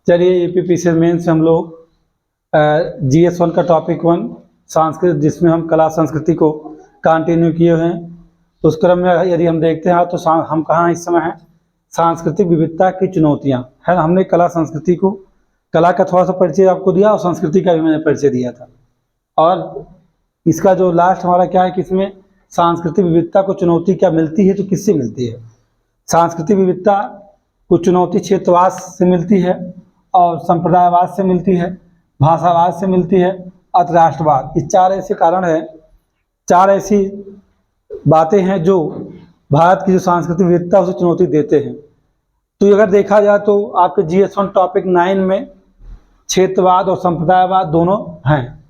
चलिए UPPCL mains से हम लोग GS1 का टॉपिक 1 संस्कृत, जिसमें हम कला संस्कृति को कंटिन्यू किए हुए हैं। उस क्रम में यदि हम देखते हैं तो हम कहाँ इस समय हैं, सांस्कृतिक विविधता की चुनौतियाँ है ना। हमने कला संस्कृति को, कला का थोड़ा सा परिचय आपको दिया और संस्कृति का भी मैंने परिचय दिया था। और इसका जो लास्ट हमारा क्या है कि इसमें सांस्कृतिक विविधता को चुनौती क्या मिलती है, तो किससे मिलती है। सांस्कृतिक विविधता को चुनौती क्षेत्रवाद से मिलती है और संप्रदायवाद से मिलती है, भाषावाद से मिलती है, अंतर्राष्ट्रवाद। ये चार ऐसे कारण हैं, चार ऐसी बातें हैं जो भारत की जो सांस्कृतिक विविधता उसे चुनौती देते हैं। तो अगर देखा जाए तो आपके GS1 टॉपिक 9 में क्षेत्रवाद और संप्रदायवाद दोनों हैं,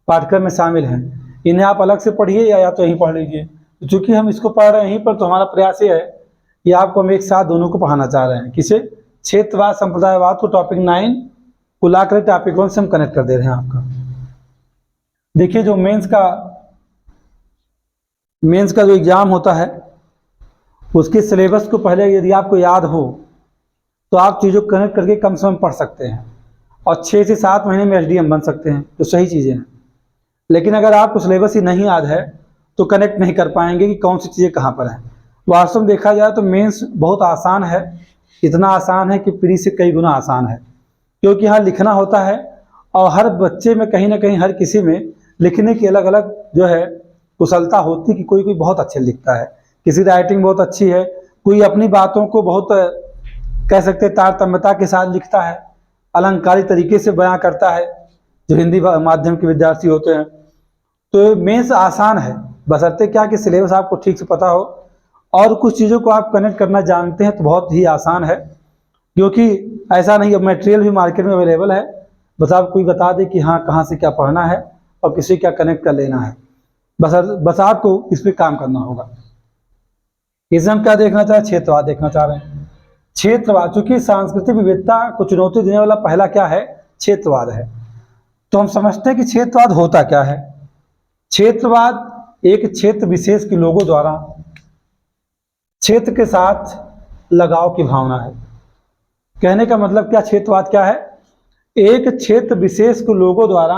पाठ्यक्रम में शामिल हैं। इन्हें आप अलग से पढ़िए या तो यहीं पढ़ लीजिए। तो चूँकि हम इसको पढ़ रहे हैं यहीं पर, तो हमारा प्रयास ये है कि आपको हम एक साथ दोनों को पढ़ाना चाह रहे हैं। किसे? क्षेत्रवाद संप्रदायवाद को टॉपिक 9 को लाकर टॉपिक 1 से हम कनेक्ट कर दे रहे हैं आपका। देखिए जो मेंस का जो एग्जाम होता है उसके सिलेबस को पहले यदि आपको याद हो तो आप चीज़ों को कनेक्ट करके कम से कम पढ़ सकते हैं और 6 से 7 महीने में SDM बन सकते हैं, तो सही चीज़ें हैं। लेकिन अगर आपको सिलेबस ही नहीं याद है तो कनेक्ट नहीं कर पाएंगे कि कौन सी चीज़ें कहाँ पर हैं। वास्तव में देखा जाए तो मेंस बहुत आसान है, इतना आसान है कि प्री से कई गुना आसान है, क्योंकि यहाँ लिखना होता है और हर बच्चे में कहीं ना कहीं, हर किसी में लिखने की अलग अलग जो है कुशलता होती है कि कोई बहुत अच्छे लिखता है, किसी राइटिंग बहुत अच्छी है, कोई अपनी बातों को बहुत कह सकते तारतम्यता के साथ लिखता है, अलंकारिक तरीके से बयां करता है, जो हिंदी माध्यम के विद्यार्थी होते हैं। तो मेंस आसान है, बशर्ते क्या कि सिलेबस आपको ठीक से पता हो और कुछ चीज़ों को आप कनेक्ट करना जानते हैं तो बहुत ही आसान है। क्योंकि ऐसा नहीं, अब मटेरियल भी मार्केट में अवेलेबल है, बस आप कोई बता दे कि हाँ कहाँ से क्या पढ़ना है और किसी क्या कनेक्ट कर लेना है, बस आपको इस पर काम करना होगा। इसमें हम क्या देखना चाह रहे हैं, क्षेत्रवाद देखना चाह रहे हैं। क्षेत्रवाद, चूंकि सांस्कृतिक विविधता को चुनौती देने वाला पहला क्या है, क्षेत्रवाद है। तो हम समझते हैं कि क्षेत्रवाद होता क्या है। क्षेत्रवाद एक क्षेत्र विशेष के लोगों द्वारा क्षेत्र के साथ लगाव की भावना है। कहने का मतलब क्या, क्षेत्रवाद क्या है, एक क्षेत्र विशेष के लोगों द्वारा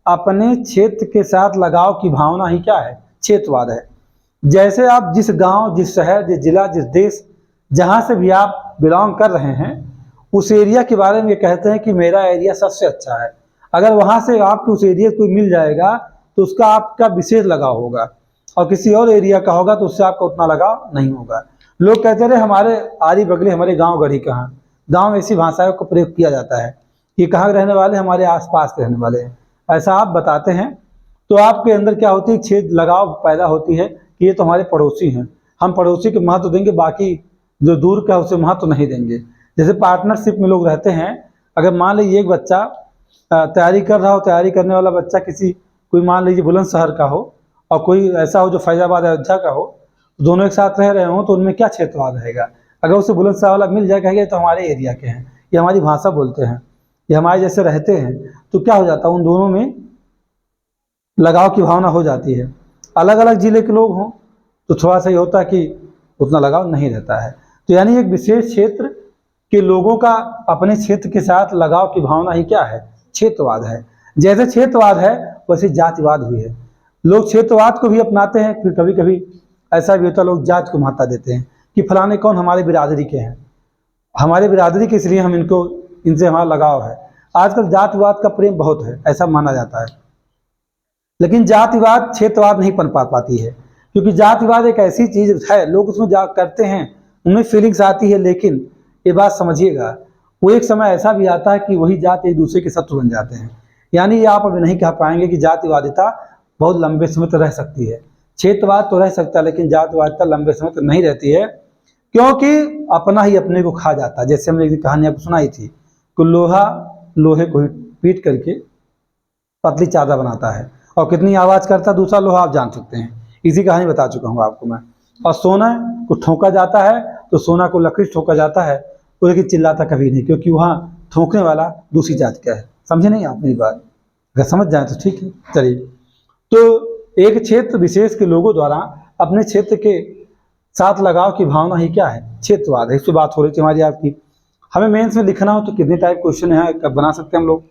अपने क्षेत्र के साथ लगाव की भावना ही क्या है, क्षेत्रवाद है। जैसे आप जिस गांव, जिस शहर, जिस जिला, जिस देश, जहां से भी आप बिलोंग कर रहे हैं, उस एरिया के बारे में ये कहते हैं कि मेरा एरिया सबसे अच्छा है। अगर वहां से आपको उस एरिया कोई मिल जाएगा तो उसका आपका विशेष लगाव होगा, और किसी और एरिया का होगा तो उससे आपका उतना लगाव नहीं होगा। लोग कहते रहे हमारे आरी बगली, हमारे गाँव गढ़ी कहाँ, गाँव ऐसी भाषाओं का प्रयोग किया जाता है कि कहाँ रहने वाले, हमारे आसपास के रहने वाले हैं, ऐसा आप बताते हैं। तो आपके अंदर क्या होती है, क्षेत्र लगाव पैदा होती है कि ये तो हमारे पड़ोसी हैं, हम पड़ोसी को महत्व देंगे, बाकी जो दूर का उसे महत्व नहीं देंगे। जैसे पार्टनरशिप में लोग रहते हैं, अगर मान लीजिए एक बच्चा तैयारी कर रहा हो, तैयारी करने वाला बच्चा किसी, कोई मान लीजिए बुलंदशहर का हो और कोई ऐसा हो जो फैजाबाद अयोध्या का हो, दोनों एक साथ रह रहे हो तो उनमें क्या क्षेत्रवाद रहेगा। अगर उसे बुलंदशहर वाला मिल जाए, कहेगा तो हमारे एरिया के हैं, ये हमारी भाषा बोलते हैं, ये हमारे जैसे रहते हैं, तो क्या हो जाता है, उन दोनों में लगाव की भावना हो जाती है। अलग अलग जिले के लोग हों तो थोड़ा सा ये होता है कि उतना लगाव नहीं रहता है। तो यानी एक विशेष क्षेत्र के लोगों का अपने क्षेत्र के साथ लगाव की भावना ही क्या है, क्षेत्रवाद है। जैसे क्षेत्रवाद है वैसे जातिवाद भी है। लोग क्षेत्रवाद को भी अपनाते हैं, फिर कभी कभी ऐसा भी होता है लोग जात को महत्ता देते हैं कि फलाने कौन हमारे बिरादरी के हैं, हमारे बिरादरी के, इसलिए हम इनसे हमारा लगाव है। आजकल जातिवाद का प्रेम बहुत है, ऐसा माना जाता है। लेकिन जातिवाद क्षेत्रवाद नहीं पन पाती है, क्योंकि जातिवाद एक ऐसी चीज है, लोग उसमें करते हैं, उनमें फीलिंग्स आती है, लेकिन ये बात समझिएगा, वो एक समय ऐसा भी आता है कि वही जात एक दूसरे के शत्रु बन जाते हैं। यानी ये आप अभी नहीं कह पाएंगे कि जातिवादिता बहुत लंबे समय तक रह सकती है। क्षेत्रवाद तो रह सकता है, लेकिन जातिवादिता लंबे समय तक नहीं रहती है, क्योंकि अपना ही अपने को खा जाता है। जैसे हमने एक कहानी आपको सुनाई थी कि लोहा लोहे को पीट करके पतली चादर बनाता है, और कितनी आवाज करता है दूसरा लोहा, आप जान सकते हैं। इसी कहानी बता चुका हूँ आपको मैं। और सोना को ठोका जाता है तो सोना को लकड़ी ठोका जाता है, तो लेकिन चिल्लाता कभी नहीं, क्योंकि वहाँ ठोकने वाला दूसरी जात का है। समझे नहीं आप मेरी बात? अगर समझ जाए तो ठीक है। चलिए, तो एक क्षेत्र विशेष के लोगों द्वारा अपने क्षेत्र के साथ लगाव की भावना ही क्या है, क्षेत्रवाद है। इस पर बात हो रही थी हमारी आपकी। हमें मेंस में लिखना हो तो कितने टाइप क्वेश्चन है बना सकते हैं हम लोग।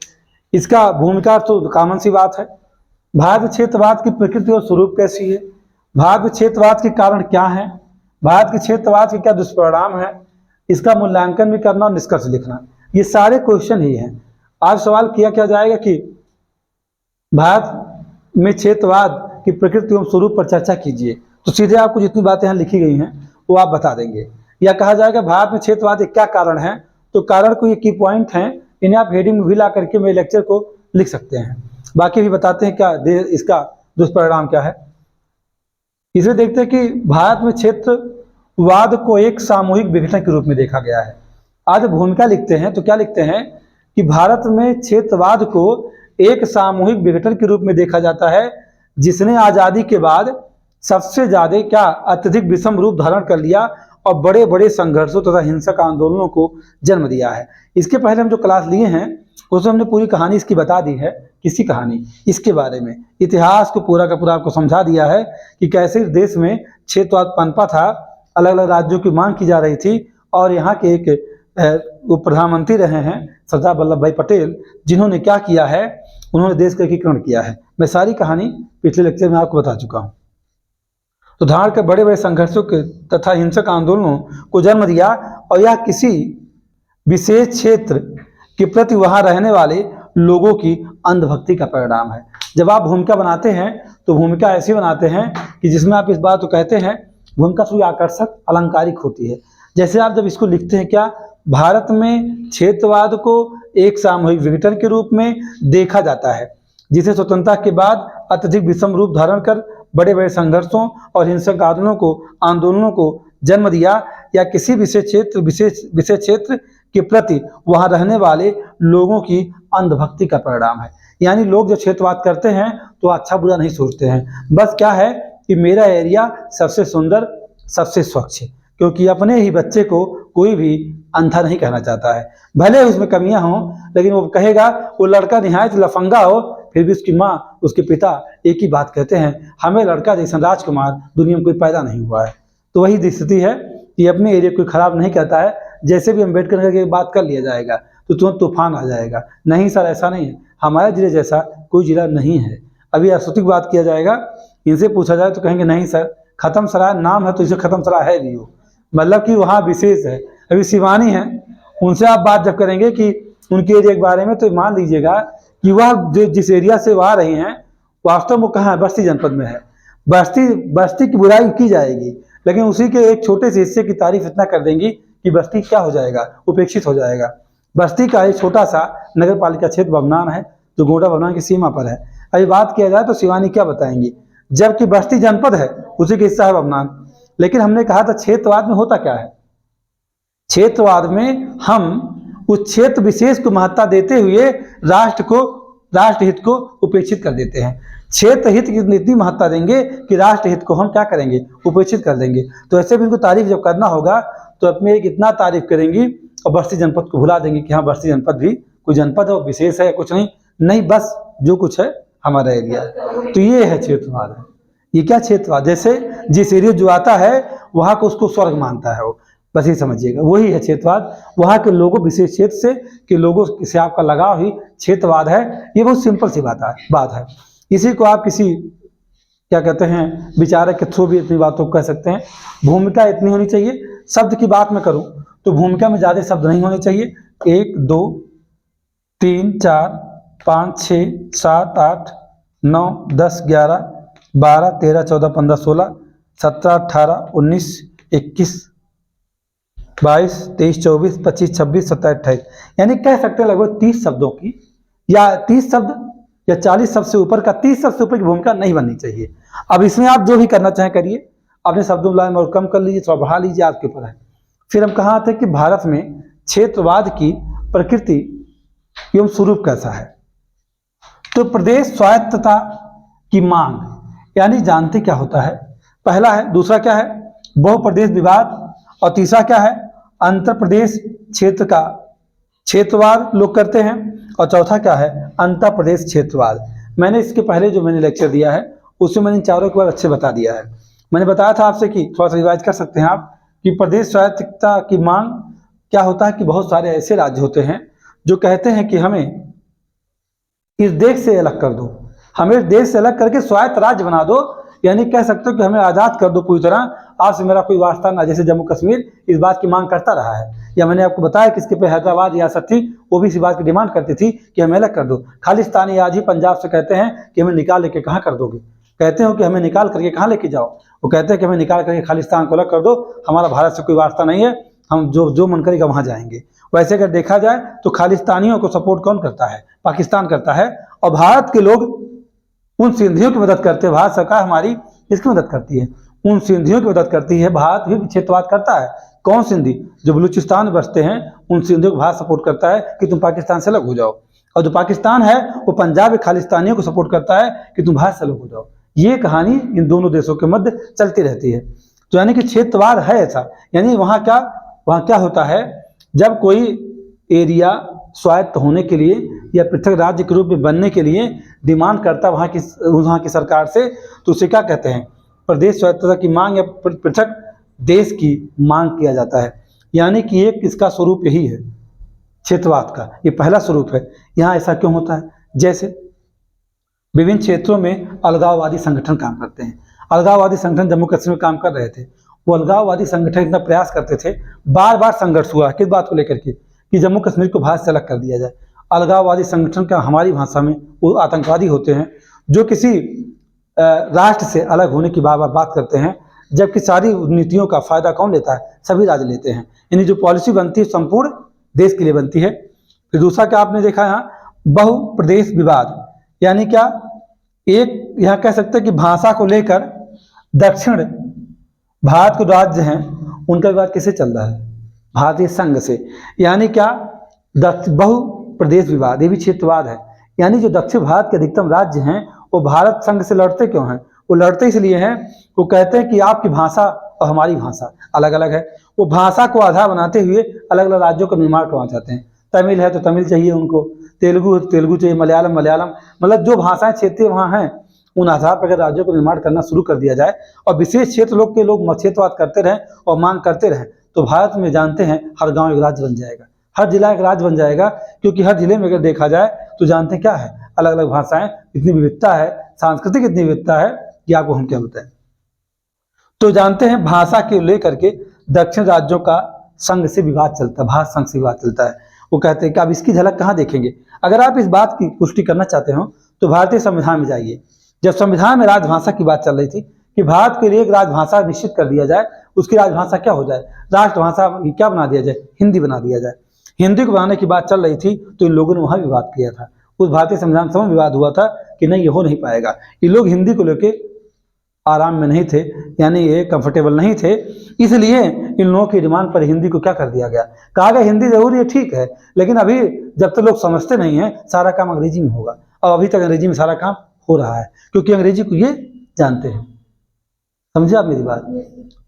इसका भूमिका तो कॉमन सी बात है। भारत क्षेत्रवाद की प्रकृति और स्वरूप कैसी है, भारत क्षेत्रवाद के कारण क्या है, भारत के क्षेत्रवाद के क्या दुष्परिणाम है, इसका मूल्यांकन भी करना और निष्कर्ष लिखना, ये सारे क्वेश्चन ही हैं। आज सवाल क्या जाएगा कि भारत में क्षेत्रवाद की प्रकृति एवं स्वरूप पर चर्चा कीजिए, तो सीधे आपको जितनी बातें यहाँ लिखी गई हैं वो आप बता देंगे। या कहा जाएगा भारत में क्षेत्रवाद के क्या कारण है, तो कारण को ये की पॉइंट हैं, इन्हें आप हेडिंग में भी ला करके मेरे लेक्चर को लिख सकते हैं। बाकी भी बताते हैं क्या इसका दुष्परिणाम क्या है। इसमें देखते हैं कि भारत में क्षेत्रवाद को एक सामूहिक विघटन के रूप में देखा गया है। आज भूमिका लिखते हैं तो क्या लिखते हैं कि भारत में क्षेत्रवाद को एक सामूहिक विघटन के रूप में देखा जाता है, जिसने आजादी के बाद सबसे ज्यादा क्या अत्यधिक विषम रूप धारण कर लिया और बड़े बड़े संघर्षों तथा हिंसक आंदोलनों को जन्म दिया है। इसके पहले हम जो क्लास लिए हैं उसमें हमने पूरी कहानी इसकी बता दी है, किसी कहानी इसके बारे में इतिहास को पूरा का पूरा आपको समझा दिया है कि कैसे देश में क्षेत्रवाद पनपा था, अलग अलग राज्यों की मांग की जा रही थी और यहाँ के एक वो प्रधानमंत्री रहे हैं सरदार वल्लभ भाई पटेल, जिन्होंने क्या किया है, उन्होंने देश का एकीकरण किया है। मैं सारी कहानी पिछले लेक्चर में आपको बता चुका हूँ। तो धारण के बड़े बड़े संघर्षों के तथा हिंसक आंदोलनों को जन्म दिया और यह किसी विशेष क्षेत्र के प्रति वहां रहने वाले लोगों की अंधभक्ति का परिणाम है। जब आप भूमिका बनाते हैं तो भूमिका ऐसी बनाते हैं कि जिसमें आप इस बात को कहते हैं, भूमिका थोड़ी आकर्षक अलंकारिक होती है। जैसे आप जब इसको लिखते हैं क्या, भारत में क्षेत्रवाद को एक सामूहिक विघटन के रूप में देखा जाता है, जिसे स्वतंत्रता के बाद अत्यधिक विषम रूप धारण कर बड़े बड़े संघर्षों और हिंसक आंदोलनों को जन्म दिया, या किसी विशेष क्षेत्र के प्रति वहां रहने वाले लोगों की अंधभक्ति का परिणाम है। यानी लोग जब क्षेत्रवाद करते हैं तो अच्छा बुरा नहीं सोचते हैं, बस क्या है कि मेरा एरिया सबसे सुंदर सबसे स्वच्छ है, क्योंकि अपने ही बच्चे को कोई भी अंधा नहीं कहना चाहता है। भले उसमें कमियां हों, लेकिन वो कहेगा वो लड़का निहायत लफंगा हो, फिर भी उसकी माँ उसके पिता एक ही बात कहते हैं, हमें लड़का जैसा राजकुमार दुनिया में कोई पैदा नहीं हुआ है। तो वही स्थिति है कि अपने एरिया कोई खराब नहीं कहता है, जैसे भी अम्बेडकर की बात कर लिया जाएगा तो तुरंत तूफान आ जाएगा। नहीं सर ऐसा नहीं है, हमारे जिले जैसा कोई जिला नहीं है। अभी अस्तित्व की बात किया जाएगा, इनसे पूछा जाए तो कहेंगे नहीं सर, खत्म सराय नाम है तो इसे खत्म सराय है भी हो, मतलब कि वहाँ विशेष है। अभी शिवानी है, उनसे आप बात जब करेंगे कि उनके एरिया के बारे में, तो मान लीजिएगा कि वह जिस एरिया से वह आ रही हैं वास्तव में कहाँ है, बस्ती जनपद में है। बस्ती की बुराई की जाएगी, लेकिन उसी के एक छोटे से हिस्से की तारीफ इतना कर देंगी कि बस्ती क्या हो जाएगा, उपेक्षित हो जाएगा। बस्ती का एक छोटा सा नगर पालिका क्षेत्र बभनान है, जो गोंडा बभनान की सीमा पर है। अभी बात किया जाए तो शिवानी क्या बताएंगी, जबकि बस्ती जनपद है उसी का हिस्सा है बभनान। लेकिन हमने कहा था क्षेत्रवाद में होता क्या है, क्षेत्रवाद में हम उस क्षेत्र विशेष को महत्ता देते हुए राष्ट्र हित को उपेक्षित कर देते हैं। क्षेत्र हित की इतनी महत्ता देंगे कि राष्ट्र हित को हम क्या करेंगे, उपेक्षित कर देंगे। तो ऐसे भी इनको तारीफ जब करना होगा तो अपने एक इतना तारीफ करेंगी और बस्ती जनपद को भुला देंगे कि हाँ बस्ती जनपद भी कोई जनपद है, विशेष है, कुछ नहीं, बस जो कुछ है हमारा एरिया। तो ये है क्षेत्रवाद है। ये क्या क्षेत्रवाद, जैसे जिस एरिया जो आता है वहां को उसको स्वर्ग मानता है वो, बस ये समझिएगा, वही है क्षेत्रवाद। वहां के लोगों, विशेष क्षेत्र से के लोगों से आपका लगाव ही क्षेत्रवाद है। ये बहुत सिंपल सी बात है। इसी को आप किसी क्या कहते हैं विचारक के थ्रू भी अपनी बातों को कह सकते हैं। भूमिका इतनी होनी चाहिए। शब्द की बात मैं करूं तो भूमिका में ज्यादा शब्द नहीं होने चाहिए। 1 2 3 4 5 6 7 8 9 10 11 12 13 14 15 16 17 18 19 21 22 23 24 25 26 27 28, यानी कह सकते हैं लगभग 30 शब्दों की, या 30 शब्द या 40 शब्द से ऊपर का, 30 शब्द से ऊपर की भूमिका नहीं बननी चाहिए। अब इसमें आप जो भी करना चाहें करिए, अपने शब्दों में और कम कर लीजिए, थोड़ा बढ़ा लीजिए, आपके ऊपर है। फिर हम कहाँ थे कि भारत में क्षेत्रवाद की प्रकृति एवं स्वरूप कैसा है। तो प्रदेश स्वायत्तता की मांग, यानी जानते क्या होता है, पहला है। दूसरा क्या है, बहुप्रदेश विवाद। और तीसरा क्या है, अंतर प्रदेश क्षेत्र का क्षेत्रवाद लोग करते हैं। और चौथा क्या है, अंतर प्रदेश क्षेत्रवाद। मैंने इसके पहले जो मैंने लेक्चर दिया है उसमें मैंने इन चारों के बारे अच्छे बता दिया है। मैंने बताया था आपसे कि थोड़ा सा रिवाइज कर सकते हैं आप कि प्रदेश स्वायत्तता की मांग, क्या होता है कि बहुत सारे ऐसे राज्य होते हैं जो कहते हैं कि हमें इस देश से अलग कर दो, हमें इस देश से अलग करके स्वायत्त राज्य बना दो, यानी कह सकते हो कि हमें आज़ाद कर दो पूरी तरह, आपसे मेरा कोई वास्ता ना। जैसे जम्मू कश्मीर इस बात की मांग करता रहा है, या मैंने आपको बताया कि इसके पे हैदराबाद रियासत थी, वो भी इसी बात की डिमांड करती थी कि हमें अलग कर दो। खालिस्तानी आज ही पंजाब से कहते हैं कि हमें निकाल लेके कहाँ कर दोगे, कहते हो कि हमें निकाल करके कहाँ लेके जाओ, वो कहते हैं कि हमें निकाल करके खालिस्तान को अलग कर दो, हमारा भारत से कोई वास्ता नहीं है, हम जो जो मन करेगा वहाँ जाएंगे। वैसे अगर देखा जाए तो खालिस्तानियों को सपोर्ट कौन करता है? पाकिस्तान करता है। और भारत के लोग उन सिंधियों की मदद करते हैं, भारत सरकार हमारी इसकी मदद करती है, उन सिंधियों की मदद करती है। भारत भी क्षेत्रवाद करता है। कौन सिंधी? जो बलूचिस्तान में बसते हैं, उन सिंधियों को भारत सपोर्ट करता है कि तुम पाकिस्तान से अलग हो जाओ। और जो पाकिस्तान है वो पंजाब के खालिस्तानियों को सपोर्ट करता है कि तुम भारत से अलग हो जाओ। ये कहानी इन दोनों देशों के मध्य चलती रहती है। तो यानी कि क्षेत्रवाद है ऐसा। यानी वहाँ क्या होता है, जब कोई एरिया स्वायत्त होने के लिए या पृथक राज्य के रूप में बनने के लिए डिमांड करता है वहाँ की सरकार से, तो उसे क्या कहते हैं? प्रदेश स्वायत्तता की मांग या पृथक देश की मांग किया जाता है। यानी कि एक इसका स्वरूप यही है क्षेत्रवाद का, ये पहला स्वरूप है। यहाँ ऐसा क्यों होता है? जैसे विभिन्न क्षेत्रों में अलगाववादी संगठन काम करते हैं। अलगाववादी संगठन जम्मू कश्मीर में काम कर रहे थे। वो अलगाववादी संगठन इतना प्रयास करते थे, बार बार संघर्ष हुआ किस बात को लेकर के कि जम्मू कश्मीर को भारत से अलग कर दिया जाए। अलगाववादी संगठन का हमारी भाषा में वो आतंकवादी होते हैं जो किसी राष्ट्र से अलग होने की बार बार बात करते हैं, जबकि सारी नीतियों का फायदा कौन लेता है? सभी राज्य लेते हैं। यानी जो पॉलिसी बनती है संपूर्ण देश के लिए बनती है। फिर दूसरा क्या आपने देखा यहाँ, बहुप्रदेश विवाद। यानी क्या, एक यहाँ कह सकते हैं कि भाषा को लेकर दक्षिण भारत के राज्य हैं उनका विवाद किससे चल रहा है? भारतीय संघ से। यानी क्या, बहुप्रदेश विवाद, ये भी क्षेत्रवाद है। यानी जो दक्षिण भारत के अधिकतम राज्य हैं वो भारत संघ से लड़ते क्यों हैं? वो लड़ते इसलिए हैं, वो कहते हैं कि आपकी भाषा और हमारी भाषा अलग अलग है। वो भाषा को आधार बनाते हुए अलग अलग राज्यों का निर्माण करवाना चाहते हैं। तमिल है तो तमिल चाहिए उनको, तेलुगु है तो तेलुगु चाहिए, मलयालम, मतलब जो भाषाएं क्षेत्रीय वहाँ हैं उन आधार पर अगर राज्यों को निर्माण करना शुरू कर दिया जाए और विशेष क्षेत्र के लोग क्षेत्रवाद करते रहें और मांग करते रहें, तो भारत में जानते हैं हर गांव एक राज्य बन जाएगा, हर जिला एक राज्य बन जाएगा। क्योंकि हर जिले में अगर देखा जाए तो जानते हैं क्या है, अलग अलग भाषाएं, इतनी विविधता है, सांस्कृतिक इतनी विविधता है कि आपको हम क्या बताएं। तो जानते हैं भाषा के लेकर के दक्षिण राज्यों का संघ से विवाद चलता है, भारत संघ से विवाद चलता है। वो कहते हैं कि आप इसकी झलक कहाँ देखेंगे? अगर आप इस बात की पुष्टि करना चाहते हो तो भारतीय संविधान में जाइए। जब संविधान में राजभाषा की बात चल रही थी कि भारत के लिए एक राजभाषा निश्चित कर दिया जाए, उसकी राजभाषा क्या हो जाए, राष्ट्रभाषा क्या बना दिया जाए, हिंदी बना दिया जाए। हिंदी को बनाने की बात चल रही थी तो इन लोगों ने वहाँ विवाद किया था। उस भारतीय संविधान सभा में विवाद हुआ था कि नहीं, ये हो नहीं पाएगा। ये लोग हिंदी को लेके आराम में नहीं थे, यानी ये कंफर्टेबल नहीं थे, इसलिए इन लोगों की डिमांड पर हिंदी को क्या कर दिया गया, कहा गया हिंदी जरूरी है, ठीक है, लेकिन अभी जब तक लोग समझते नहीं हैं सारा काम अंग्रेजी में होगा। और अभी तक अंग्रेजी में सारा काम हो रहा है क्योंकि अंग्रेजी को ये जानते हैं। समझे आप मेरी बात?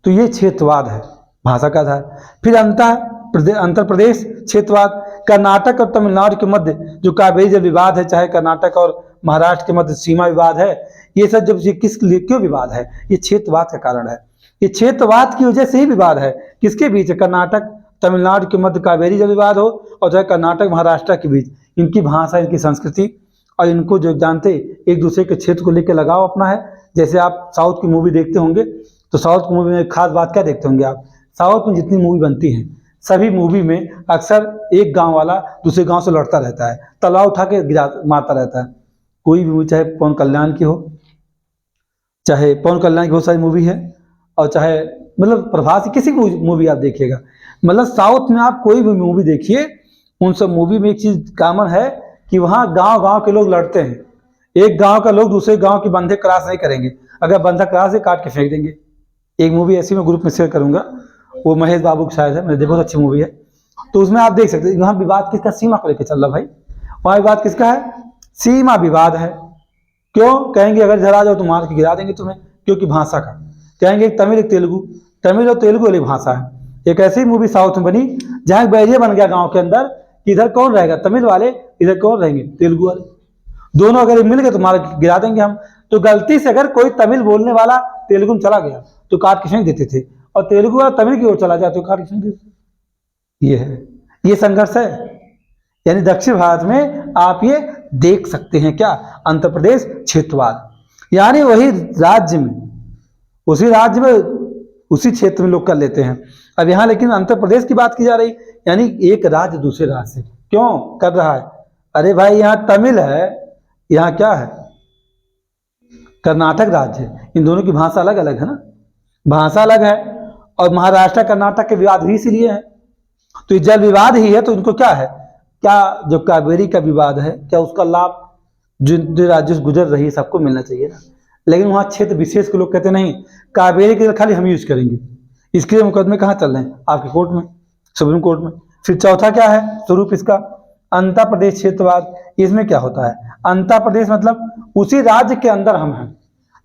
तो ये क्षेत्रवाद है, भाषा का आधार। फिर अंतर प्रदेश क्षेत्रवाद, कर्नाटक और तमिलनाडु के मध्य जो कावेरी जल विवाद है, चाहे कर्नाटक और महाराष्ट्र के मध्य सीमा विवाद है, ये सब जब ये किस लिए क्यों विवाद है? ये क्षेत्रवाद का कारण है। ये क्षेत्रवाद की वजह से ही विवाद है। किसके बीच? कर्नाटक तमिलनाडु के मध्य कावेरी जल विवाद हो और चाहे कर्नाटक महाराष्ट्र के बीच, इनकी भाषा, इनकी संस्कृति और इनको जो जानते एक दूसरे के क्षेत्र को लेकर लगाव अपना है। जैसे आप साउथ की मूवी देखते होंगे तो साउथ की मूवी में खास बात क्या देखते होंगे आप? साउथ में जितनी मूवी बनती हैं सभी मूवी में अक्सर एक गांव वाला दूसरे गांव से लड़ता रहता है, तलवार उठा के मारता रहता है। कोई भी मूवी, चाहे पवन कल्याण की हो, चाहे पवन कल्याण की बहुत सारी मूवी है, और चाहे मतलब प्रभास की किसी भी मूवी आप देखिएगा, मतलब साउथ में आप कोई भी मूवी देखिए, उन सब मूवी में एक चीज कॉमन है कि वहाँ गांव गांव के लोग लड़ते हैं। एक गांव का लोग दूसरे गांव के बंधे क्रॉस नहीं करेंगे, अगर बंधा क्रॉस है काट के फेंक देंगे। एक मूवी ऐसी मैं ग्रुप में शेयर करूंगा, वो महेश बाबू की शायद है, मैंने देखा बहुत अच्छी मूवी है। तो उसमें आप देख सकते हैं वहाँ विवाद किसका, सीमा को लेकर चल रहा भाई। वहाँ विवाद किसका है? सीमा विवाद है। क्यों? कहेंगे अगर इधर आ जाओ तो मार के गिरा देंगे तुम्हें, क्योंकि भाषा का। कहेंगे एक तमिल एक तेलुगु, तमिल और तेलुगु वाली भाषा है। एक ऐसी मूवी साउथ में बनी जहाँ एक बैरियर बन गया गाँव के अंदर कि इधर कौन रहेगा, तमिल वाले, इधर कौन रहेंगे, तेलुगु वाले। दोनों अगर मिल गए तो मार के गिरा देंगे हम। तो गलती से अगर कोई तमिल बोलने वाला तेलुगु में चला गया तो काट के फेंक देते थे, और तेलुगु वाला तमिल की ओर चला जाए तो काट के फेंक देते थे। ये है, ये संघर्ष है। यानी दक्षिण भारत में आप ये देख सकते हैं क्या, आंध्र प्रदेश क्षेत्रवाद, यानी वही राज्य में, उसी राज्य में, उसी क्षेत्र में लोग कर लेते हैं। अब यहाँ लेकिन आंध्र प्रदेश की बात की जा रही, यानी एक राज्य दूसरे राज्य से क्यों कर रहा है। अरे भाई यहाँ तमिल है, यहाँ क्या है, कर्नाटक राज्य है, इन दोनों की भाषा अलग अलग है ना, भाषा अलग है। और महाराष्ट्र कर्नाटक के विवाद भी इसीलिए है। तो ये जल विवाद ही है, तो इनको क्या है, क्या जो कावेरी का विवाद है, क्या उसका लाभ जो राज्य से गुजर रही है सबको मिलना चाहिए ना। लेकिन वहाँ क्षेत्र विशेष के लोग कहते नहीं, कावेरी के लिए खाली हम यूज करेंगे। इसके लिए मुकदमे कहाँ चल रहे हैं, आपके कोर्ट में, सुप्रीम कोर्ट में। फिर चौथा क्या है स्वरूप इसका, आंध्र प्रदेश क्षेत्रवाद। इसमें क्या होता है, आंध्र प्रदेश मतलब उसी राज्य के अंदर हम हैं,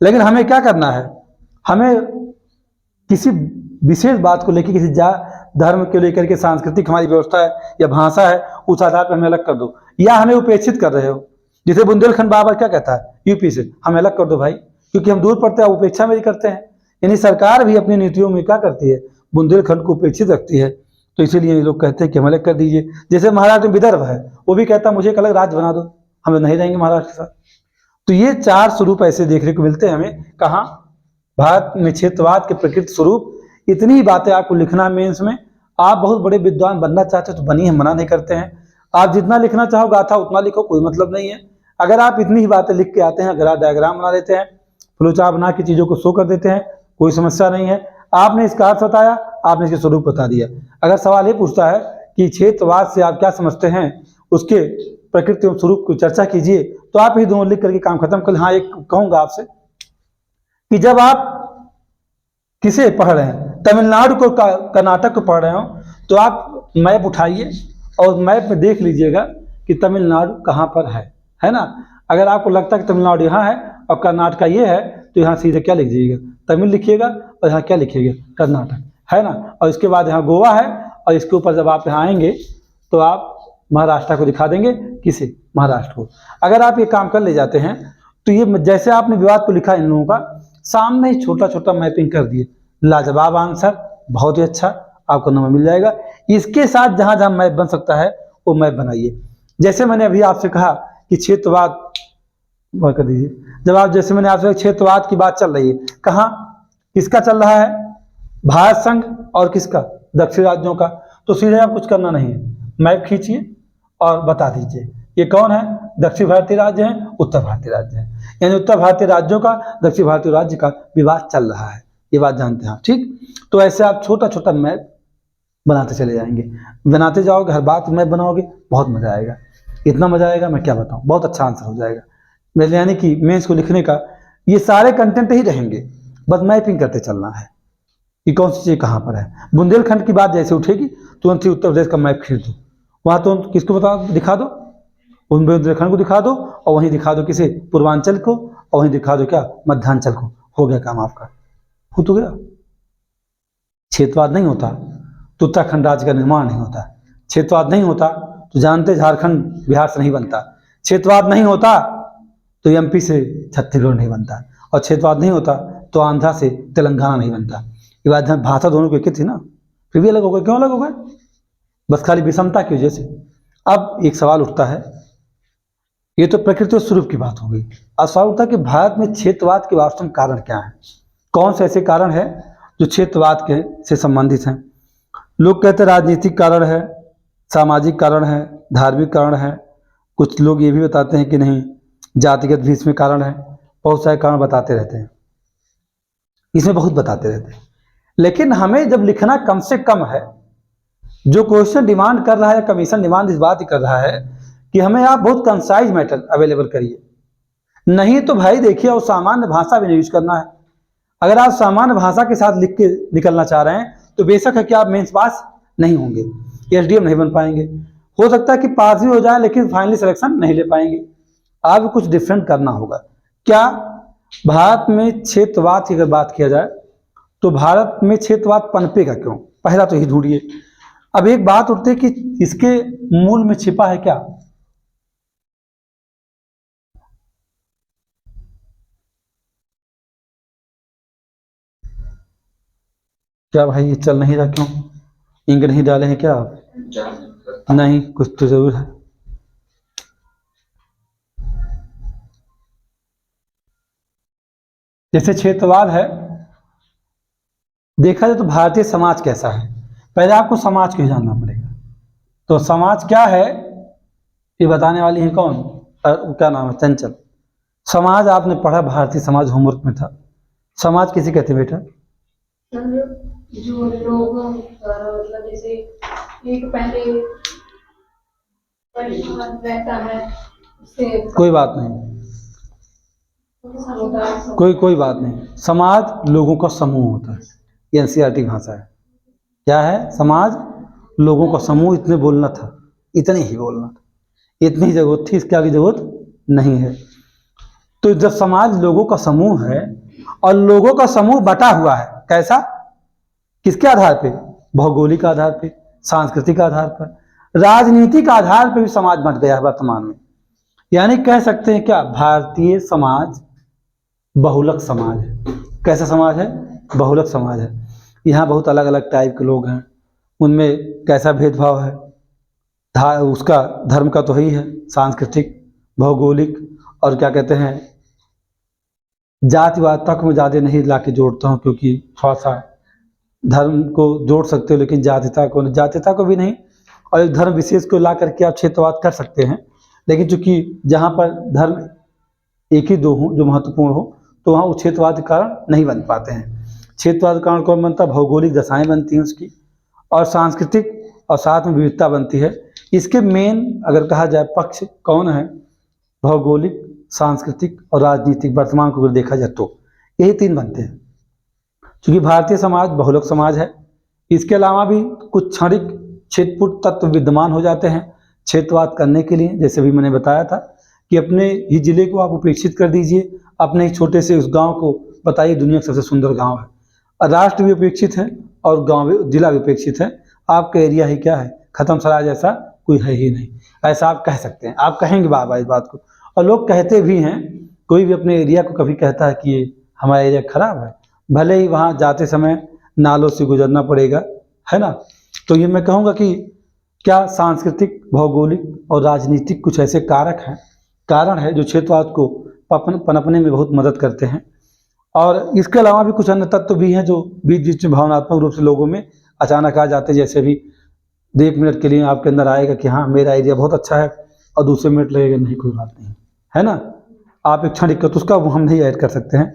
लेकिन हमें क्या करना है, हमें किसी विशेष बात को लेकर, किसी धर्म को लेकर के, सांस्कृतिक हमारी व्यवस्था है या भाषा है, उस आधार पर हमें अलग कर दो, या हमें उपेक्षित कर रहे हो। जैसे बुंदेलखंड बाबर क्या कहता है यूपी से, हमें अलग कर दो भाई, क्योंकि हम दूर पड़ते हैं, उपेक्षा मेरी करते हैं। यानी सरकार भी अपनी नीतियों में क्या करती है, बुंदेलखंड को उपेक्षित रखती है। तो इसीलिए ये लोग कहते हैं कि हम अलग कर दीजिए। जैसे महाराष्ट्र में विदर्भ है, वो भी कहता है मुझे एक अलग राज्य बना दो, हम नहीं रहेंगे महाराष्ट्र के साथ। तो ये चार स्वरूप ऐसे देखने को मिलते हैं हमें, कहाँ, भारत में क्षेत्रवाद के प्रकृति स्वरूप। इतनी ही बातें आपको लिखना है मेंस में। आप बहुत बड़े विद्वान बनना चाहते हो तो बनिए, हम मना नहीं करते हैं। आप जितना लिखना चाहो गाथा उतना लिखो, कोई मतलब नहीं है। अगर आप इतनी ही बातें लिख के आते हैं, अगर आप डायग्राम बना लेते हैं, फ्लोचार्ट बना के चीजों को शो कर देते हैं, कोई समस्या नहीं है। आपने इसका अर्थ बताया, आपने इसके स्वरूप बता दिया। अगर सवाल ये पूछता है कि क्षेत्रवाद से आप क्या समझते हैं, उसके प्रकृति और स्वरूप की चर्चा कीजिए, तो आप ही दोनों लिख करके काम खत्म कर। हाँ, एक कहूंगा आपसे कि जब आप किसे पढ़ रहे हैं, तमिलनाडु को, कर्नाटक को पढ़ रहे हो, तो आप मैप उठाइए और मैप में देख लीजिएगा कि तमिलनाडु कहाँ पर है ना। अगर आपको लगता है कि तमिलनाडु यहाँ है और कर्नाटक ये है, तो यहाँ सीधे क्या लिख दीजिएगा, तमिल लिखिएगा, और यहाँ क्या लिखिएगा, कर्नाटक, है ना। और इसके बाद यहाँ गोवा है, और इसके ऊपर जब आप यहाँ आएंगे तो आप महाराष्ट्र को दिखा देंगे, किसे, महाराष्ट्र को। अगर आप ये काम कर ले जाते हैं, तो ये जैसे आपने विवाद को लिखा इन लोगों का, सामने ही छोटा छोटा मैपिंग कर दिए, लाजवाब आंसर, बहुत ही अच्छा, आपको नंबर मिल जाएगा। इसके साथ जहां जहां मैप बन सकता है वो मैप बनाइए। जैसे मैंने अभी आपसे कहा कि क्षेत्रवाद कर दीजिए, जब आप, जैसे मैंने आपसे क्षेत्रवाद की बात चल रही है, कहाँ, किसका चल रहा है, भारत संघ और किसका, दक्षिण राज्यों का। तो सीधे आप कुछ करना नहीं है, मैप खींचिए और बता दीजिए ये कौन है, दक्षिण भारतीय राज्य है, उत्तर भारतीय राज्य है। यानी उत्तर भारतीय राज्यों का, दक्षिण भारतीय राज्य का विवाद चल रहा है, ये बात जानते हैं आप, ठीक। तो ऐसे आप छोटा छोटा मैप बनाते चले जाएंगे, बनाते जाओगे, हर बात मैप बनाओगे, बहुत मजा आएगा। इतना मजा आएगा मैं क्या बताऊं, बहुत अच्छा आंसर हो जाएगा। यानी कि मेंस को लिखने का ये सारे कंटेंट ही रहेंगे, बस मैपिंग करते चलना है कि कौन सी चीज कहाँ पर है। बुंदेलखंड की बात जैसे उठेगी, तुरंत ही उत्तर प्रदेश का मैप खींच दो, वहां तो किसको बता दिखा दो, बुंदेलखंड को दिखा दो, और वहीं दिखा दो किसे, पूर्वांचल को, और वहीं दिखा दो क्या, मध्यांचल को। हो गया काम आपका, हो तो गया। क्षेत्रवाद नहीं होता तो उत्तराखंड राज्य का निर्माण नहीं होता, क्षेत्रवाद नहीं होता तो जानते झारखंड बिहार से नहीं बनता, क्षेत्रवाद नहीं होता तो एमपी से छत्तीसगढ़ नहीं बनता, और क्षेत्रवाद नहीं होता तो आंध्रा से तेलंगाना नहीं बनता। ये बात भाषा दोनों की एक ही थी ना, फिर भी अलग हो गए, क्यों अलग हो गए, बस खाली विषमता की वजह से। अब एक सवाल उठता है, ये तो प्रकृति और स्वरूप की बात हो गई। अब सवाल उठता है कि भारत में क्षेत्रवाद के वास्तव में कारण क्या है, कौन से ऐसे कारण है जो क्षेत्रवाद के से संबंधित हैं। लोग कहते हैं राजनीतिक कारण है, सामाजिक कारण है, धार्मिक कारण है, कुछ लोग ये भी बताते हैं कि नहीं जातिगत भी इसमें कारण है, बहुत सारे कारण बताते रहते हैं, इसमें बहुत बताते रहते हैं। लेकिन हमें जब लिखना कम से कम है, जो क्वेश्चन डिमांड कर रहा है, कमीशन डिमांड इस बात ही कर रहा है कि हमें आप बहुत कंसाइज मैटर अवेलेबल करिए। नहीं तो भाई देखिए, और सामान्य भाषा भी नहीं यूज करना है। अगर आप सामान्य भाषा के साथ लिख के निकलना चाह रहे हैं तो बेशक है कि आप मेंस पास नहीं होंगे, एसडीएम नहीं बन पाएंगे, हो सकता है कि पास भी हो जाए लेकिन फाइनली सिलेक्शन नहीं ले पाएंगे। आप कुछ डिफरेंट करना होगा। क्या भारत में क्षेत्रवाद की अगर बात किया जाए तो भारत में क्षेत्रवाद पनपेगा क्यों, पहला तो ही ढूंढिए। अब एक बात उठती है कि इसके मूल में छिपा है क्या, क्या भाई ये चल नहीं रहा, क्यों इंक नहीं डाले हैं क्या आप? नहीं, कुछ तो जरूर है। जैसे क्षेत्रवाद है, देखा जाए तो भारतीय समाज कैसा है, पहले आपको समाज को जानना पड़ेगा। तो समाज क्या है ये बताने वाली है कौन, क्या नाम है, चंचल। समाज आपने पढ़ा, भारतीय समाज होमवर्क में था। समाज किसे कहते हैं बेटा? जो लोग मतलब जैसे एक पहले रहता है, कोई बात नहीं, कोई बात नहीं। समाज लोगों का समूह होता है, ये एनसीईआरटी भाषा है। क्या है? समाज लोगों का समूह। इतने बोलना था, इतने ही बोलना था, इतनी जरूरत थी, इसके आगे जरूरत नहीं है। तो जब समाज लोगों का समूह है और लोगों का समूह बटा हुआ है, कैसा, किसके आधार पे? भौगोलिक आधार पे, सांस्कृतिक आधार पर, राजनीतिक आधार पर भी समाज बट गया है वर्तमान में। यानी कह सकते हैं क्या, भारतीय समाज बहुलक समाज है। कैसा समाज है? बहुलक समाज है। यहाँ बहुत अलग अलग टाइप के लोग हैं, उनमें कैसा भेदभाव है, उसका धर्म का तो ही है, सांस्कृतिक, भौगोलिक, और क्या कहते हैं, जातिवाद तक मैं ज़्यादा नहीं ला के जोड़ता हूँ, क्योंकि थोड़ा सा धर्म को जोड़ सकते हो लेकिन जातिता को भी नहीं, और एक धर्म विशेष को ला करके आप क्षेत्रवाद कर सकते हैं। लेकिन चूंकि जहाँ पर धर्म एक ही दो हों जो महत्वपूर्ण हो, तो वहाँ वो क्षेत्रवाद के कारण नहीं बन पाते हैं। क्षेत्रवाद के कारण कौन बनता है? भौगोलिक दशाएं बनती हैं उसकी, और सांस्कृतिक, और साथ में विविधता बनती है। इसके मेन अगर कहा जाए पक्ष कौन है? भौगोलिक, सांस्कृतिक और राजनीतिक, वर्तमान को अगर देखा जाए तो यही तीन बनते हैं। क्योंकि भारतीय समाज बहुलक समाज है, इसके अलावा भी कुछ क्षणिक क्षेत्रपुट तत्व विद्यमान हो जाते हैं क्षेत्रवाद करने के लिए। जैसे भी मैंने बताया था कि अपने ही जिले को आप उपेक्षित कर दीजिए, अपने ही छोटे से उस गांव को बताइए दुनिया का सबसे सुंदर गांव है। राष्ट्र भी उपेक्षित है और गांव भी, जिला भी उपेक्षित है। आपका एरिया ही क्या है? खत्म सराय जैसा कोई है ही नहीं, ऐसा आप कह सकते हैं। आप कहेंगे बाबा इस बात को, और लोग कहते भी हैं। कोई भी अपने एरिया को कभी कहता है कि ये हमारा एरिया खराब है, भले ही वहाँ जाते समय नालों से गुजरना पड़ेगा, है ना। तो ये मैं कहूँगा कि क्या सांस्कृतिक, भौगोलिक और राजनीतिक कुछ ऐसे कारण है जो क्षेत्रवाद को पनपने में बहुत मदद करते हैं। और इसके अलावा भी कुछ अन्य तत्व भी हैं जो बीच बीच में भावनात्मक रूप से लोगों में अचानक आ जाते हैं। जैसे भी 1 मिनट के लिए आपके अंदर आएगा कि हाँ मेरा एरिया बहुत अच्छा है, और दूसरे मिनट लगेगा नहीं कोई बात नहीं, है ना। आप एक क्षणिक तो उसका हम नहीं ऐड कर सकते हैं।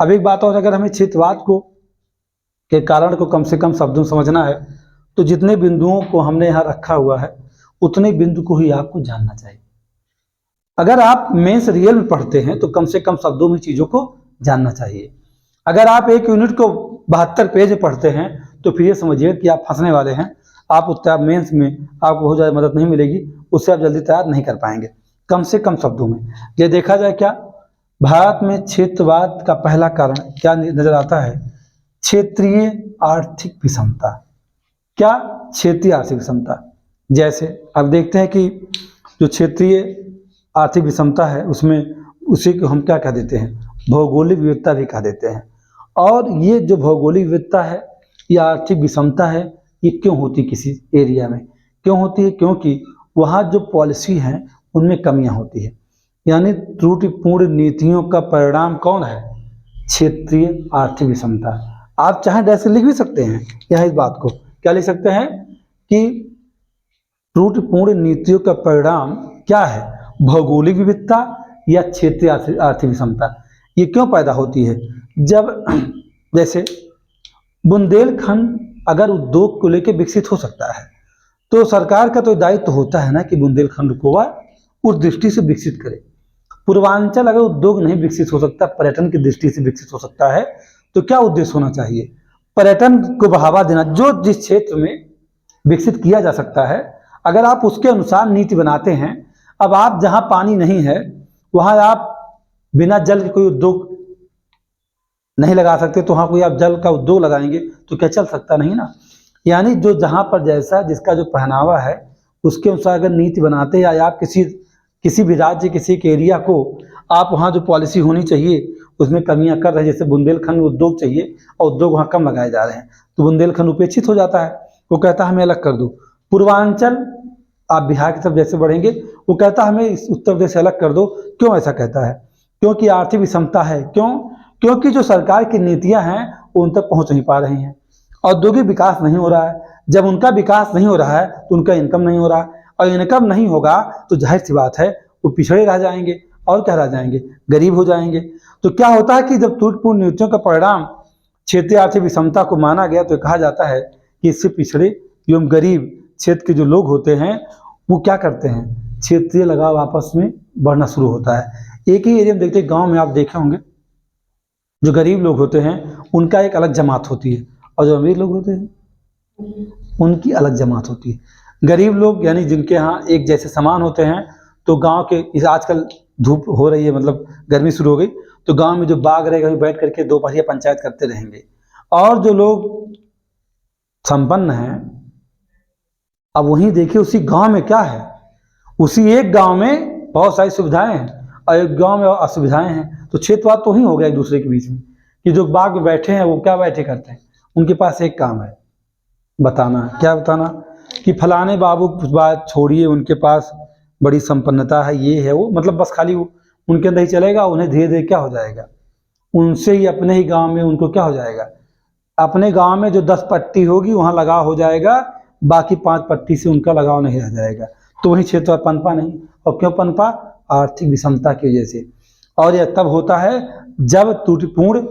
अब एक बात और, अगर हमें क्षेत्रवाद को के कारण को कम से कम शब्दों में समझना है, तो जितने बिंदुओं को हमने यहाँ रखा हुआ है उतने बिंदु को ही आपको जानना चाहिए। अगर आप मेंस रियल में पढ़ते हैं तो कम से कम शब्दों में चीज़ों को जानना चाहिए। अगर आप एक यूनिट को 72 पेज पढ़ते हैं तो फिर ये समझिए कि आप फंसने वाले हैं। आप उतना मेंस में आपको बहुत ज़्यादा मदद नहीं मिलेगी, उससे आप जल्दी तैयार नहीं कर पाएंगे। कम से कम शब्दों में ये देखा जाए, क्या भारत में क्षेत्रवाद का पहला कारण क्या नजर आता है? क्षेत्रीय आर्थिक विषमता। क्या? क्षेत्रीय आर्थिक विषमता। जैसे अब देखते हैं कि जो क्षेत्रीय आर्थिक विषमता है उसमें उसी को हम क्या कह देते हैं? भौगोलिक विविधता भी कह देते हैं। और ये जो भौगोलिक विविधता है या आर्थिक विषमता है, ये क्यों होती किसी एरिया में? क्यों होती है? क्योंकि वहाँ जो पॉलिसी हैं उनमें कमियां होती है। यानी त्रुटिपूर्ण नीतियों का परिणाम कौन है? क्षेत्रीय आर्थिक विषमता। आप चाहे डैश लिख भी सकते हैं यहाँ इस बात को, क्या लिख सकते हैं कि त्रुटिपूर्ण नीतियों का परिणाम क्या है? भौगोलिक विविधता या क्षेत्रीय आर्थिक विषमता। ये क्यों पैदा होती है? जब जैसे बुंदेलखंड अगर उद्योग को लेकर विकसित हो सकता है तो सरकार का तो दायित्व होता है ना कि बुंदेलखंड को वह उस दृष्टि से विकसित करे। पूर्वांचल अगर उद्योग नहीं विकसित हो सकता, पर्यटन की दृष्टि से विकसित हो सकता है, तो क्या उद्देश्य होना चाहिए? पर्यटन को बढ़ावा देना। जो जिस क्षेत्र में विकसित किया जा सकता है, अगर आप उसके अनुसार नीति बनाते हैं। अब आप जहां पानी नहीं है वहां आप बिना जल के कोई उद्योग नहीं लगा सकते, तो वहां कोई आप जल का उद्योग लगाएंगे तो क्या चल सकता? नहीं ना। यानी जो जहां पर जैसा जिसका जो पहनावा है उसके अनुसार अगर नीति बनाते हैं, या आप किसी भी राज्य, किसी के एरिया को आप वहाँ जो पॉलिसी होनी चाहिए उसमें कमियां कर रहे हैं। जैसे बुंदेलखंड में उद्योग चाहिए और उद्योग वहाँ कम लगाए जा रहे हैं, तो बुंदेलखंड उपेक्षित हो जाता है। वो कहता है हमें अलग कर दो, पूर्वांचल, आप बिहार की तरफ जैसे बढ़ेंगे, वो कहता है हमें इस उत्तर प्रदेश से अलग कर दो। क्यों ऐसा कहता है? क्योंकि आर्थिक विषमता है। क्यों? क्योंकि जो सरकार की नीतियां हैं वो उन तक पहुंच नहीं पा रही हैं। औद्योगिक विकास नहीं हो रहा है। जब उनका विकास नहीं हो रहा है तो उनका इनकम नहीं हो रहा है, और इनकम नहीं होगा तो जाहिर सी बात है वो पिछड़े रह जाएंगे। और क्या रह जाएंगे? गरीब हो जाएंगे। तो क्या होता है कि जब त्रुटिपूर्ण नीतियों का परिणाम क्षेत्रीय आर्थिक विषमता को माना गया, तो कहा जाता है कि इससे पिछड़े एवं गरीब क्षेत्र के जो लोग होते हैं वो क्या करते हैं, क्षेत्रीय लगाव आपस में बढ़ना शुरू होता है। एक ही एरिया में देखते, गांव में आप देखे होंगे, जो गरीब लोग होते हैं उनका एक अलग जमात होती है, और जो अमीर लोग होते हैं उनकी अलग जमात होती है। गरीब लोग यानी जिनके यहाँ एक जैसे सामान होते हैं, तो गांव के, इस आजकल धूप हो रही है, मतलब गर्मी शुरू हो गई, तो गांव में जो बाग रहेगा बैठ करके दोपहरिया पंचायत करते रहेंगे। और जो लोग संपन्न हैं, अब वहीं देखिए उसी गांव में क्या है, उसी एक गांव में बहुत सारी सुविधाएं हैं और एक गांव में असुविधाएं हैं। तो क्षेत्रवाद तो ही हो गया एक दूसरे के बीच में, कि जो बाग में बैठे हैं वो क्या बैठे करते हैं, उनके पास एक काम है बताना। क्या बताना? कि फलाने बाबू बात छोड़िए, उनके पास बड़ी संपन्नता है, ये है वो, मतलब बस खाली वो उनके अंदर ही चलेगा। उन्हें धीरे धीरे क्या हो जाएगा, उनसे ही अपने ही गांव में उनको क्या हो जाएगा, अपने गांव में जो 10 पट्टी होगी वहां लगाव हो जाएगा, बाकी 5 पट्टी से उनका लगाव नहीं रह जाएगा। तो वही क्षेत्र पनपा नहीं। और क्यों पनपा? आर्थिक विषमता की वजह से। और यह तब होता है जब त्रुटिपूर्ण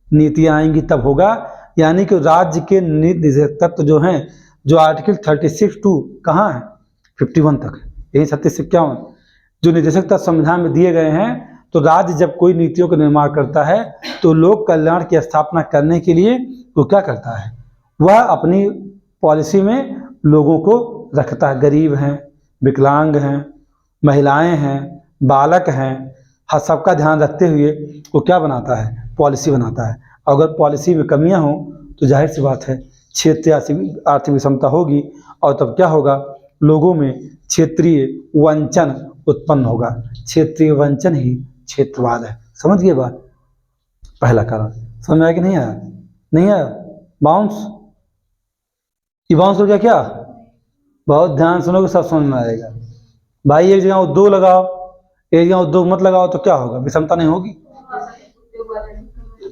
नीतियां आएंगी, तब होगा। यानी कि राज्य के निदेशक तत्व जो हैं, जो आर्टिकल 36 टू कहाँ है 51 तक है, यही 36 से 51 जो निदेशक तत्व संविधान में दिए गए हैं, तो राज्य जब कोई नीतियों का निर्माण करता है तो लोक कल्याण की स्थापना करने के लिए वो क्या करता है, वह अपनी पॉलिसी में लोगों को रखता है। गरीब हैं, विकलांग हैं, महिलाएं हैं, बालक हैं, हर सबका ध्यान रखते हुए वो क्या बनाता है, पॉलिसी बनाता है। अगर पॉलिसी में कमियां हो तो जाहिर सी बात है क्षेत्रीय आर्थिक विषमता होगी, और तब क्या होगा, लोगों में क्षेत्रीय वंचन उत्पन्न होगा। क्षेत्रीय वंचन ही क्षेत्रवाद है। समझ गए बात? पहला कारण समझ में आया कि नहीं आया? नहीं आया? बाउंस, ये बाउंस हो गया क्या? बहुत ध्यान सुनोगे सब समझ में आएगा। भाई एक जगह उद्योग लगाओ, एक जगह उद्योग मत लगाओ, तो क्या होगा, विषमता नहीं होगी?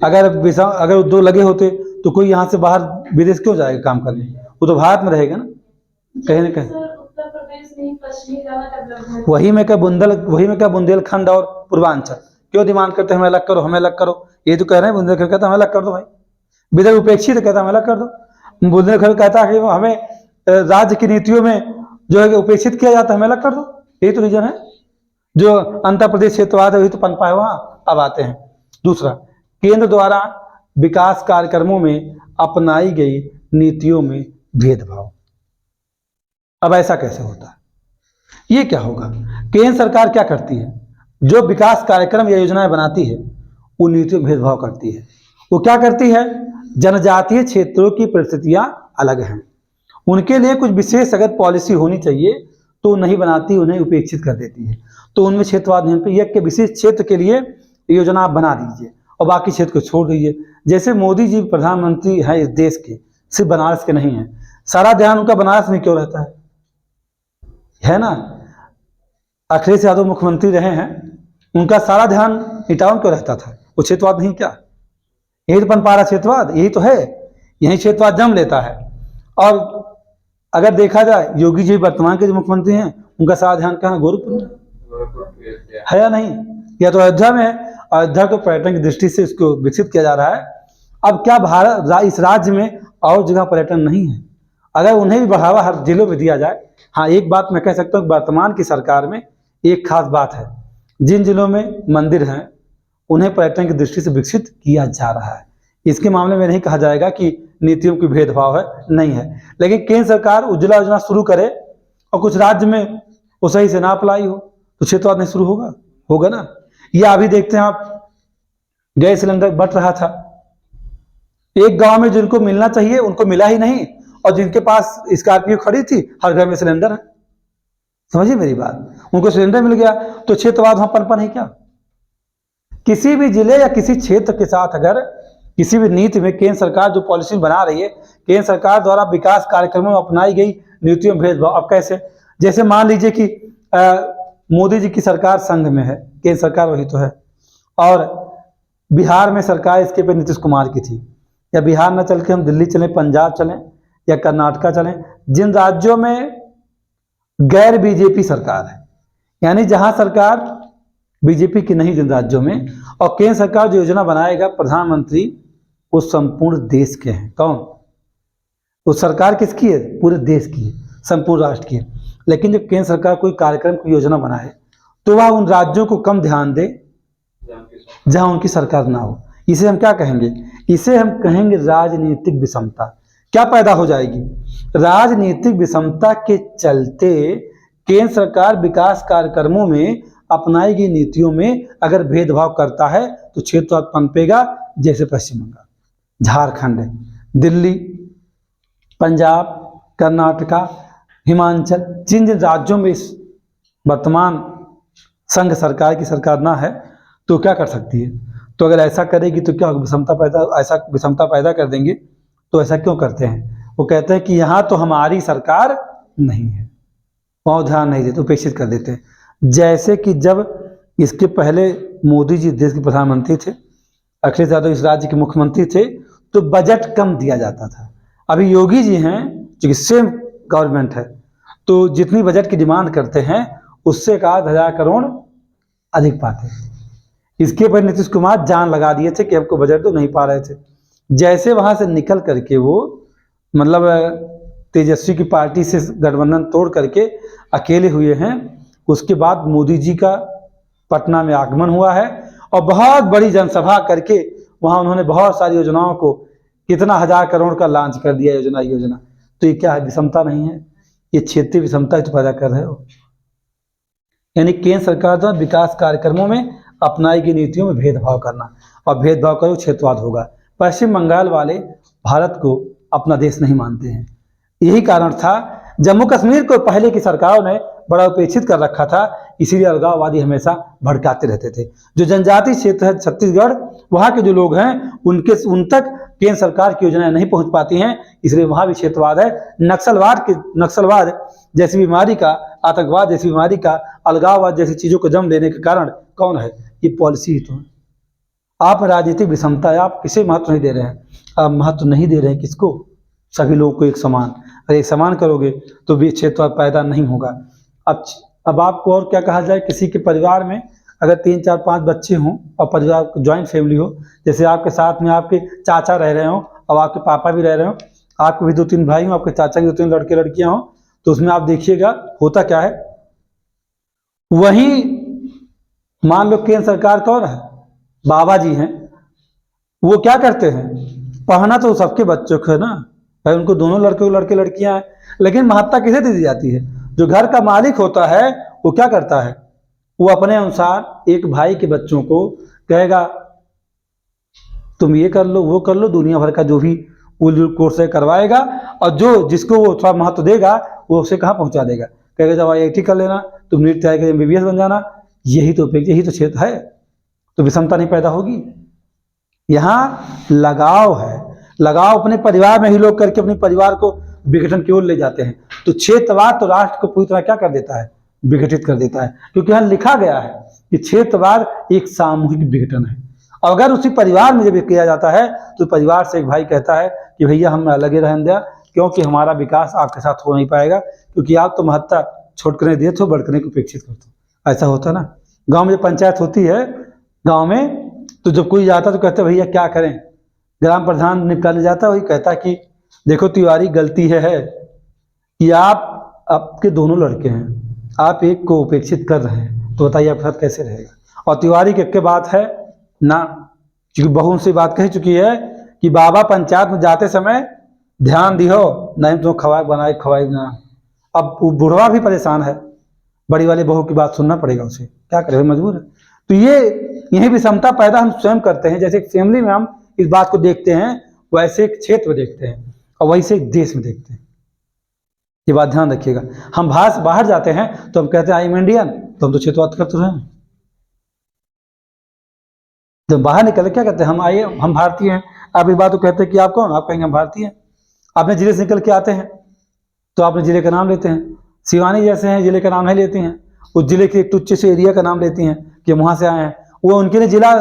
अगर उद्योग लगे होते तो कोई यहाँ से बाहर विदेश क्यों जाएगा काम करने, वो तो भारत में रहेगा ना कहीं ना कहीं। उत्तर प्रदेश नहीं, पश्चिमी ज्यादा डेवलप है। वही में क्या बुंदेलखंड और पूर्वांचल क्यों डिमांड करते हैं हमें अलग करो, हमें अलग करो? ये तो कह रहे हैं बुंदेलखंड कहता है हमें अलग कर दो भाई, विदर्भ उपेक्षित कहता है हमें अलग कर दो, बुंदेलखंड कहता है कि हमें राज्य की नीतियों में जो है उपेक्षित किया जाता है, हमें अलग कर दो। यही तो रीजन है। जो आंध्र प्रदेश क्षेत्रवाद है वही तो पनपा है वहां। अब आते हैं दूसरा, केंद्र द्वारा विकास कार्यक्रमों में अपनाई गई नीतियों में भेदभाव। अब ऐसा कैसे होता है? ये क्या होगा, केंद्र सरकार क्या करती है, जो विकास कार्यक्रम या योजनाएं बनाती है वो नीतियों में भेदभाव करती है। वो क्या करती है, जनजातीय क्षेत्रों की परिस्थितियां अलग हैं, उनके लिए कुछ विशेष अगर पॉलिसी होनी चाहिए तो नहीं बनाती, उन्हें उपेक्षित कर देती है। तो उनमें क्षेत्रवाद नहीं पे, एक के विशेष क्षेत्र के लिए योजना आप बना दीजिए और बाकी क्षेत्र को छोड़ दीजिए। जैसे मोदी जी प्रधानमंत्री हैं इस देश के, सिर्फ बनारस के नहीं है, सारा ध्यान उनका बनारस में क्यों रहता है ना? अखिलेश यादव मुख्यमंत्री रहे हैं, उनका सारा ध्यान इटावा क्यों रहता था? वो क्षेत्रवाद नहीं क्या? यही तो पनपा रहा क्षेत्रवाद, यही तो है, यही क्षेत्रवाद जन्म लेता है। और अगर देखा जाए योगी जी वर्तमान के जो मुख्यमंत्री हैं, उनका सारा ध्यान कहाँ, गोरखपुर में है या नहीं? या तो अयोध्या में है। अयोध्या को पर्यटन की दृष्टि से इसको विकसित किया जा रहा है। अब क्या भारत इस राज्य में और जगह पर्यटन नहीं है? अगर उन्हें भी बढ़ावा हर जिलों में दिया जाए। हाँ, एक बात मैं कह सकता हूँ, वर्तमान की सरकार में एक खास बात है, जिन जिलों में मंदिर हैं उन्हें पर्यटन की दृष्टि से विकसित किया जा रहा है। इसके मामले में नहीं कहा जाएगा कि नीतियों की भेदभाव है, नहीं है। लेकिन केंद्र सरकार उज्ज्वला योजना शुरू करे और कुछ राज्य में वो सही से ना अप्लाई हो तो क्षेत्रवाद नहीं शुरू होगा ना। या अभी देखते हैं आप, गैस सिलेंडर बट रहा था, एक गांव में जिनको मिलना चाहिए उनको मिला ही नहीं, और जिनके पास स्कॉर्पियो खड़ी थी हर घर में सिलेंडर है। समझिए मेरी बात, उनको सिलेंडर मिल गया तो क्षेत्रवाद वहां पनपा नहीं क्या? किसी भी जिले या किसी क्षेत्र के साथ अगर किसी भी नीति में केंद्र सरकार जो पॉलिसी बना रही है, केंद्र सरकार द्वारा विकास कार्यक्रमों में अपनाई गई नीतियों में भेदभाव। अब कैसे? जैसे मान लीजिए कि मोदी जी की सरकार संघ में है, केंद्र सरकार वही तो है, और बिहार में सरकार इसके पे नीतीश कुमार की थी, या बिहार न चल के हम दिल्ली चलें, पंजाब चलें या कर्नाटका चलें, जिन राज्यों में गैर बीजेपी सरकार है, यानी जहां सरकार बीजेपी की नहीं जिन राज्यों में, और केंद्र सरकार जो योजना बनाएगा प्रधानमंत्री, वो संपूर्ण देश के हैं। कौन? वो सरकार किसकी है? पूरे देश की है, संपूर्ण राष्ट्र की है। लेकिन जब केंद्र सरकार कोई कार्यक्रम की योजना बनाए तो वह उन राज्यों को कम ध्यान दे जहां उनकी सरकार ना हो। इसे हम क्या कहेंगे? इसे हम कहेंगे राजनीतिक विषमता। क्या पैदा हो जाएगी? राजनीतिक विषमता के चलते केंद्र सरकार विकास कार्यक्रमों में अपनाई गई नीतियों में अगर भेदभाव करता है तो क्षेत्रवाद पनपेगा। जैसे पश्चिम बंगाल, झारखंड, दिल्ली, पंजाब, कर्नाटका, हिमाचल, जिन जिन राज्यों में इस वर्तमान संघ सरकार की सरकार ना है तो क्या कर सकती है? तो अगर ऐसा करेगी तो क्या विषमता पैदा, ऐसा विषमता पैदा कर देंगे। तो ऐसा क्यों करते हैं? वो कहते हैं कि यहाँ तो हमारी सरकार नहीं है, वहाँ ध्यान नहीं देते, उपेक्षित कर देते हैं। जैसे कि जब इसके पहले मोदी जी देश के प्रधानमंत्री थे, अखिलेश यादव इस राज्य के मुख्यमंत्री थे, तो बजट कम दिया जाता था। अभी योगी जी हैं जो कि सेम गवर्नमेंट है, तो जितनी बजट की डिमांड करते हैं उससे 1000 करोड़ अधिक पाते हैं। इसके पर नीतीश कुमार जान लगा दिए थे कि हमको बजट तो नहीं पा रहे थे। जैसे वहां से निकल करके वो मतलब तेजस्वी की पार्टी से गठबंधन तोड़ करके अकेले हुए हैं, उसके बाद मोदी जी का पटना में आगमन हुआ है और बहुत बड़ी जनसभा करके वहां उन्होंने बहुत सारी योजनाओं को कितना 1000 करोड़ का लॉन्च कर दिया योजना। तो ये क्या है? विषमता नहीं है, ये क्षेत्रीय विषमता तो पैदा कर रहे हो। यानी केंद्र सरकार द्वारा विकास कार्यक्रमों में अपनाई गई नीतियों में भेदभाव करना, और भेदभाव करो क्षेत्रवाद होगा। पश्चिम बंगाल वाले भारत को अपना देश नहीं मानते हैं। यही कारण था जम्मू कश्मीर को पहले की सरकारों ने बड़ा उपेक्षित कर रखा था, इसीलिए अलगाववादी हमेशा भड़काते रहते थे। जो जनजातीय क्षेत्र है छत्तीसगढ़, वहाँ के जो लोग हैं उन तक केंद्र सरकार की योजनाएं नहीं पहुंच पाती हैं, इसलिए वहाँ भी क्षेत्रवाद है। नक्सलवाद जैसी बीमारी का, आतंकवाद जैसी बीमारी का, अलगाववाद जैसी चीज़ों को जन्म देने के कारण कौन है? ये पॉलिसी ही तो है। आप राजनीतिक विषमता है, आप किसे महत्व नहीं दे रहे हैं? आप महत्व नहीं दे रहे हैं किसको? सभी लोगों को एक समान। अगर एक समान करोगे तो भी क्षेत्रवाद पैदा नहीं होगा। अब आपको और क्या कहा जाए? किसी के परिवार में अगर 3, 4, 5 बच्चे हों और परिवार ज्वाइंट फैमिली हो, जैसे आपके साथ में आपके चाचा रह रहे हों और आपके पापा भी रह रहे हों, आपके भी 2-3 भाई हों, आपके चाचा के 2-3 लड़के लड़कियां हों, तो उसमें आप देखिएगा होता क्या है। वहीं मान लो केंद्र सरकार कौन है? बाबा जी हैं, वो क्या करते हैं? पढ़ना तो सबके बच्चों को है ना भाई, उनको दोनों लड़के लड़कियां हैं, लेकिन महत्ता किसे दी जाती है? जो घर का मालिक होता है वो क्या करता है? वो अपने अनुसार एक भाई के बच्चों को कहेगा तुम ये कर लो, वो कर लो, दुनिया भर का जो भी कोर्स है करवाएगा, और जो जिसको वो थोड़ा महत्व देगा वो उसे कहाँ पहुंचा देगा? कहेगा जब IIT कर लेना, तुम नीट तैयारी कर MBBS बन जाना। यही तो क्षेत्र है। तो विषमता नहीं पैदा होगी। यहाँ लगाव है, लगाव अपने परिवार में ही लोग करके अपने परिवार को विघटन की ओर ले जाते हैं। तो क्षेत्रवाद तो राष्ट्र को पूरी तरह क्या कर देता है? विघटित कर देता है, क्योंकि यहाँ लिखा गया है कि क्षेत्रवाद एक सामूहिक विघटन है। और अगर उसी परिवार में जब किया जाता है तो परिवार से एक भाई कहता है कि भैया हम अलग रहने दिया, क्योंकि हमारा विकास आपके साथ हो नहीं पाएगा, क्योंकि आप तो महत्ता छोड़कने देते हो, बढ़कने को उपेक्षित करते हो। ऐसा होता ना, गांव में जब पंचायत होती है गांव में, तो जब कोई जाता तो कहते भैया क्या करें? ग्राम प्रधान निकाले जाता, वही कहता कि देखो तिवारी गलती है कि आपके दोनों लड़के हैं, आप एक को उपेक्षित कर रहे हैं, तो बताइए आपके साथ कैसे रहेगा? और तिवारी के बात है ना, क्योंकि बहू उनसे बात कही चुकी है कि बाबा पंचायत में जाते समय ध्यान दिहो, नहीं तो खवाई ना। अब वो बुढ़वा भी परेशान है, बड़ी वाली बहू की बात सुनना पड़ेगा उसे, क्या करे, मजबूर है। तो यही विषमता पैदा हम स्वयं करते हैं। जैसे फैमिली में हम इस बात को देखते हैं, वैसे एक क्षेत्र में देखते हैं और वैसे एक देश में देखते हैं। ये बात ध्यान रखिएगा। हम बाहर जाते हैं तो हम कहते हैं आई एम इंडियन, तो हम तो क्षेत्रवाद करते रहे। जब बाहर निकले क्या कहते हैं? हम भारतीय हैं। आप इस बात को कहते हैं कि आप कौन? आप कहेंगे हम भारतीय हैं। अपने जिले से निकल के आते हैं तो आपने जिले का नाम लेते हैं। सिवानी जैसे हैं जिले का नाम नहीं लेती हैं, उस जिले के एक तुच्छ से एरिया का नाम लेती हैं कि वहाँ से आए हैं। वो उनके लिए जिला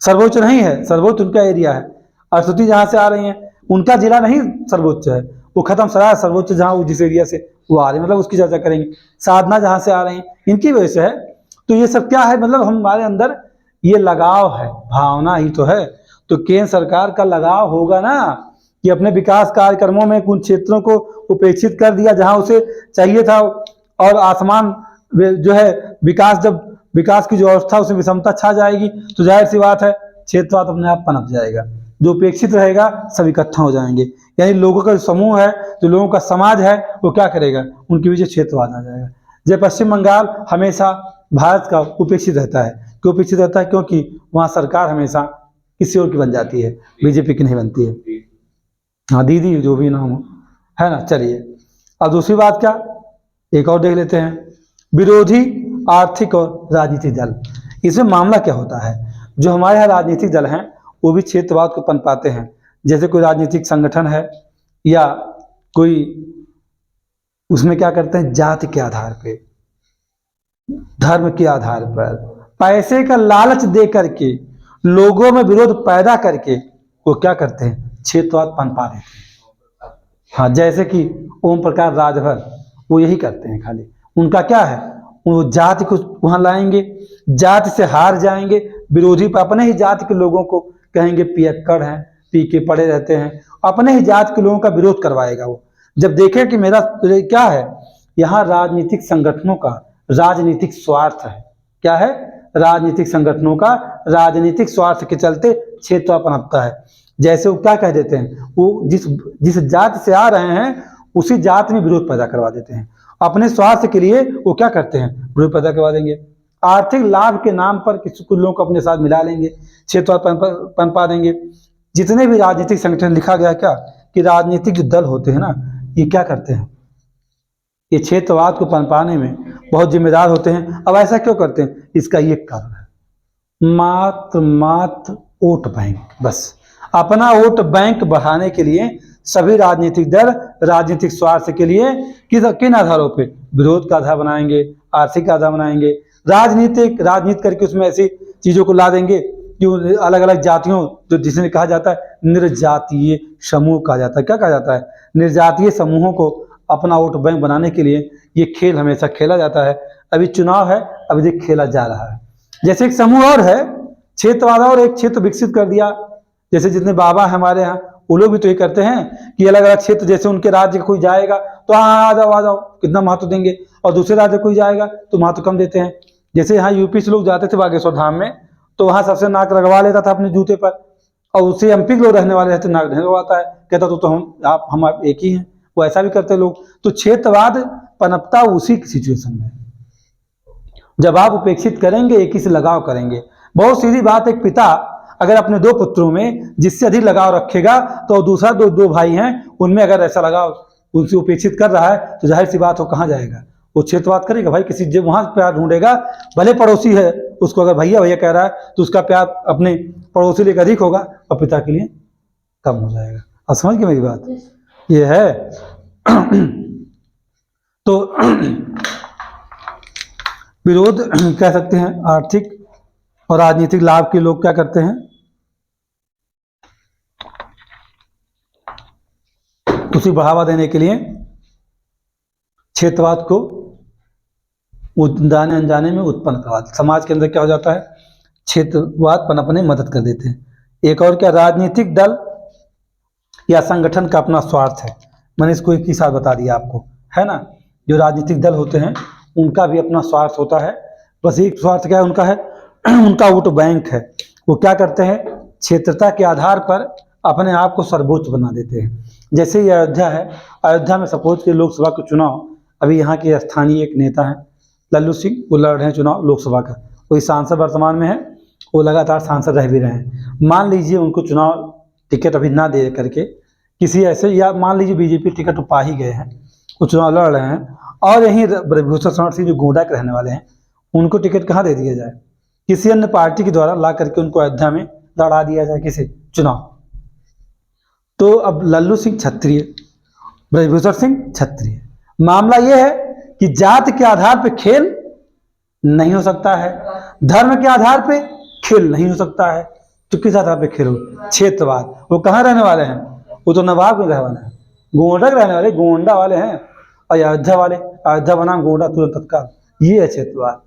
सर्वोच्च नहीं है, सर्वोच्च उनका एरिया है। अस्तुति जहाँ से आ रही हैं उनका जिला नहीं सर्वोच्च है, वो खत्म सराय सर्वोच्च जहाँ वो जिस एरिया से वो आ रही है, मतलब उसकी चर्चा करेंगे। साधना जहाँ से आ रही हैं इनकी वजह से है। तो ये सब क्या है, मतलब हमारे अंदर ये लगाव है, भावना ही तो है। तो केंद्र सरकार का लगाव होगा ना कि अपने विकास कार्यक्रमों में कुछ क्षेत्रों को उपेक्षित कर दिया जहां उसे चाहिए था, और आसमान जो है जब विकास की जो अवस्था उसमें विषमता छा जाएगी तो जाहिर सी बात है क्षेत्रवाद अपने आप पनप जाएगा। जो उपेक्षित रहेगा सब इकट्ठा हो जाएंगे, यानी लोगों का जो समूह है, जो लोगों का समाज है, वो क्या करेगा, उनके बीच क्षेत्रवाद आ जाएगा। जब पश्चिम बंगाल हमेशा भारत का उपेक्षित रहता है, क्यों उपेक्षित रहता है, क्योंकि वहाँ सरकार हमेशा किसी और की बन जाती है, बीजेपी की नहीं बनती है। हाँ दीदी जो भी नाम हो, है ना। चलिए अब दूसरी बात क्या, एक और देख लेते हैं, विरोधी आर्थिक और राजनीतिक दल। इसमें मामला क्या होता है, जो हमारे यहाँ राजनीतिक दल हैं वो भी क्षेत्रवाद को पनपाते हैं। जैसे कोई राजनीतिक संगठन है या कोई, उसमें क्या करते हैं, जाति के आधार पे, धर्म के आधार पर, पैसे का लालच दे करके, लोगों में विरोध पैदा करके वो क्या करते हैं, क्षेत्रवाद पनपा देते हैं। हाँ जैसे कि ओम प्रकाश राजभर वो यही करते हैं, खाली उनका क्या है, वो जाति को वहां लाएंगे, जाति से हार जाएंगे, विरोधी पर अपने ही जाति के लोगों को कहेंगे पियक्कड़ हैं, पी के पड़े रहते हैं, अपने ही जाति के लोगों का विरोध करवाएगा वो। जब देखे कि मेरा क्या है, यहाँ राजनीतिक संगठनों का राजनीतिक स्वार्थ है, क्या है, राजनीतिक संगठनों का राजनीतिक स्वार्थ के चलते क्षेत्रवाद पनपता है। जैसे वो क्या कह देते हैं, वो जिस जाति से आ रहे हैं उसी जाति में विरोध पैदा करवा देते हैं, अपने स्वार्थ के लिए वो क्या करते हैं, विरोध पैदा करवा देंगे। आर्थिक लाभ के नाम पर किसी कुछ लोगों को अपने साथ मिला लेंगे, क्षेत्रवाद पनपा देंगे। जितने भी राजनीतिक संगठन, लिखा गया क्या कि राजनीतिक जो दल होते हैं ना, ये क्या करते हैं, ये क्षेत्रवाद को पनपाने में बहुत जिम्मेदार होते हैं। अब ऐसा क्यों करते हैं, इसका ये कारण है, मात्र वोट बैंक, बस अपना वोट बैंक बढ़ाने के लिए सभी राजनीतिक दल राजनीतिक स्वार्थ के लिए किन आधारों पे, विरोध का आधार बनाएंगे, आर्थिक आधार बनाएंगे, राजनीति करके उसमें ऐसी चीजों को ला देंगे कि अलग अलग जातियों, जो जिसने कहा जाता है निर्जातीय समूह कहा जाता है, क्या कहा जाता है, निर्जातीय समूहों को अपना वोट बैंक बनाने के लिए ये खेल हमेशा खेला जाता है। अभी चुनाव है, अभी ये खेला जा रहा है। जैसे एक समूह और है क्षेत्रवाद, और एक क्षेत्र विकसित कर दिया, जैसे जितने बाबा है हमारे यहाँ वो लोग भी तो ये करते हैं कि अलग अलग क्षेत्र, जैसे उनके राज्य कोई जाएगा तो हाँ आ जाओ कितना महत्व देंगे, और दूसरे राज्य कोई जाएगा तो महत्व कम देते हैं। जैसे यहाँ यूपी से लोग जाते थे बागेश्वर धाम में, तो वहाँ सबसे नाक लगवा लेता था अपने जूते पर, और उससे एमपी के लोग रहने वाले रहते नाक नहीं लगवाता है, कहता तो हम आप एक ही हैं। वो ऐसा भी करते लोग। तो क्षेत्रवाद पनपता उसी सिचुएशन में, जब आप उपेक्षित करेंगे, एक ही से लगाव करेंगे। बहुत सीधी बात, एक पिता अगर अपने दो पुत्रों में जिससे अधिक लगाव रखेगा तो दूसरा दो भाई हैं उनमें अगर ऐसा लगाव उनसे उपेक्षित कर रहा है तो जाहिर सी बात हो कहाँ जाएगा, वो क्षेत्रवाद करेगा भाई, किसी जब वहां प्यार ढूंढेगा, भले पड़ोसी है उसको अगर भैया भैया कह रहा है तो उसका प्यार अपने पड़ोसी लिए अधिक होगा और पिता के लिए कम हो जाएगा। अब समझ गए मेरी बात, ये है। तो विरोध कह सकते हैं, आर्थिक और राजनीतिक लाभ के लोग क्या करते हैं, उसी बढ़ावा देने के लिए क्षेत्रवाद को जाने अनजाने में उत्पन्न करवा, समाज के अंदर क्या हो जाता है, क्षेत्रवाद पनपने में मदद कर देते हैं। एक और क्या, राजनीतिक दल या संगठन का अपना स्वार्थ है। मैंने इसको एक ही साथ बता दिया आपको, है ना। जो राजनीतिक दल होते हैं उनका भी अपना स्वार्थ होता है, बस एक स्वार्थ क्या है उनका, है उनका वोट बैंक है। वो क्या करते हैं, क्षेत्रता के आधार पर अपने आप को सर्वोच्च बना देते हैं। जैसे ये अयोध्या है, अयोध्या में सपोज के लोकसभा के चुनाव, अभी यहाँ के स्थानीय एक नेता हैं लल्लू सिंह, वो लड़ रहे हैं चुनाव लोकसभा का, कोई सांसद वर्तमान में है, वो लगातार सांसद रह भी रहे हैं। मान लीजिए उनको चुनाव टिकट अभी ना दे करके किसी ऐसे, या मान लीजिए बीजेपी टिकट तो पा ही गए हैं, वो चुनाव लड़ रहे हैं, और यहीं ब्रजभूषण शरण सिंह जो गोंडा के रहने वाले हैं उनको टिकट कहाँ दे दिया जाए, किसी अन्य पार्टी के द्वारा ला करके उनको अयोध्या में लड़ा दिया जाए किसी चुनाव। तो अब लल्लू सिंह क्षत्रिय ब्रजभूषण सिंह क्षत्रिय। मामला यह है कि जाति के आधार पर खेल नहीं हो सकता है, धर्म के आधार पे खेल नहीं हो सकता है, तो किस आधार पे खेल हो? क्षेत्रवाद। वो कहाँ रहने वाले हैं? वो तो नवाब के रहने वाले हैं, गोंडा के रहने वाले, गोंडा वाले हैं, अयोध्या वाले, अयोध्या बनाम गोंडा तुरंत तत्काल, ये है क्षेत्रवाद।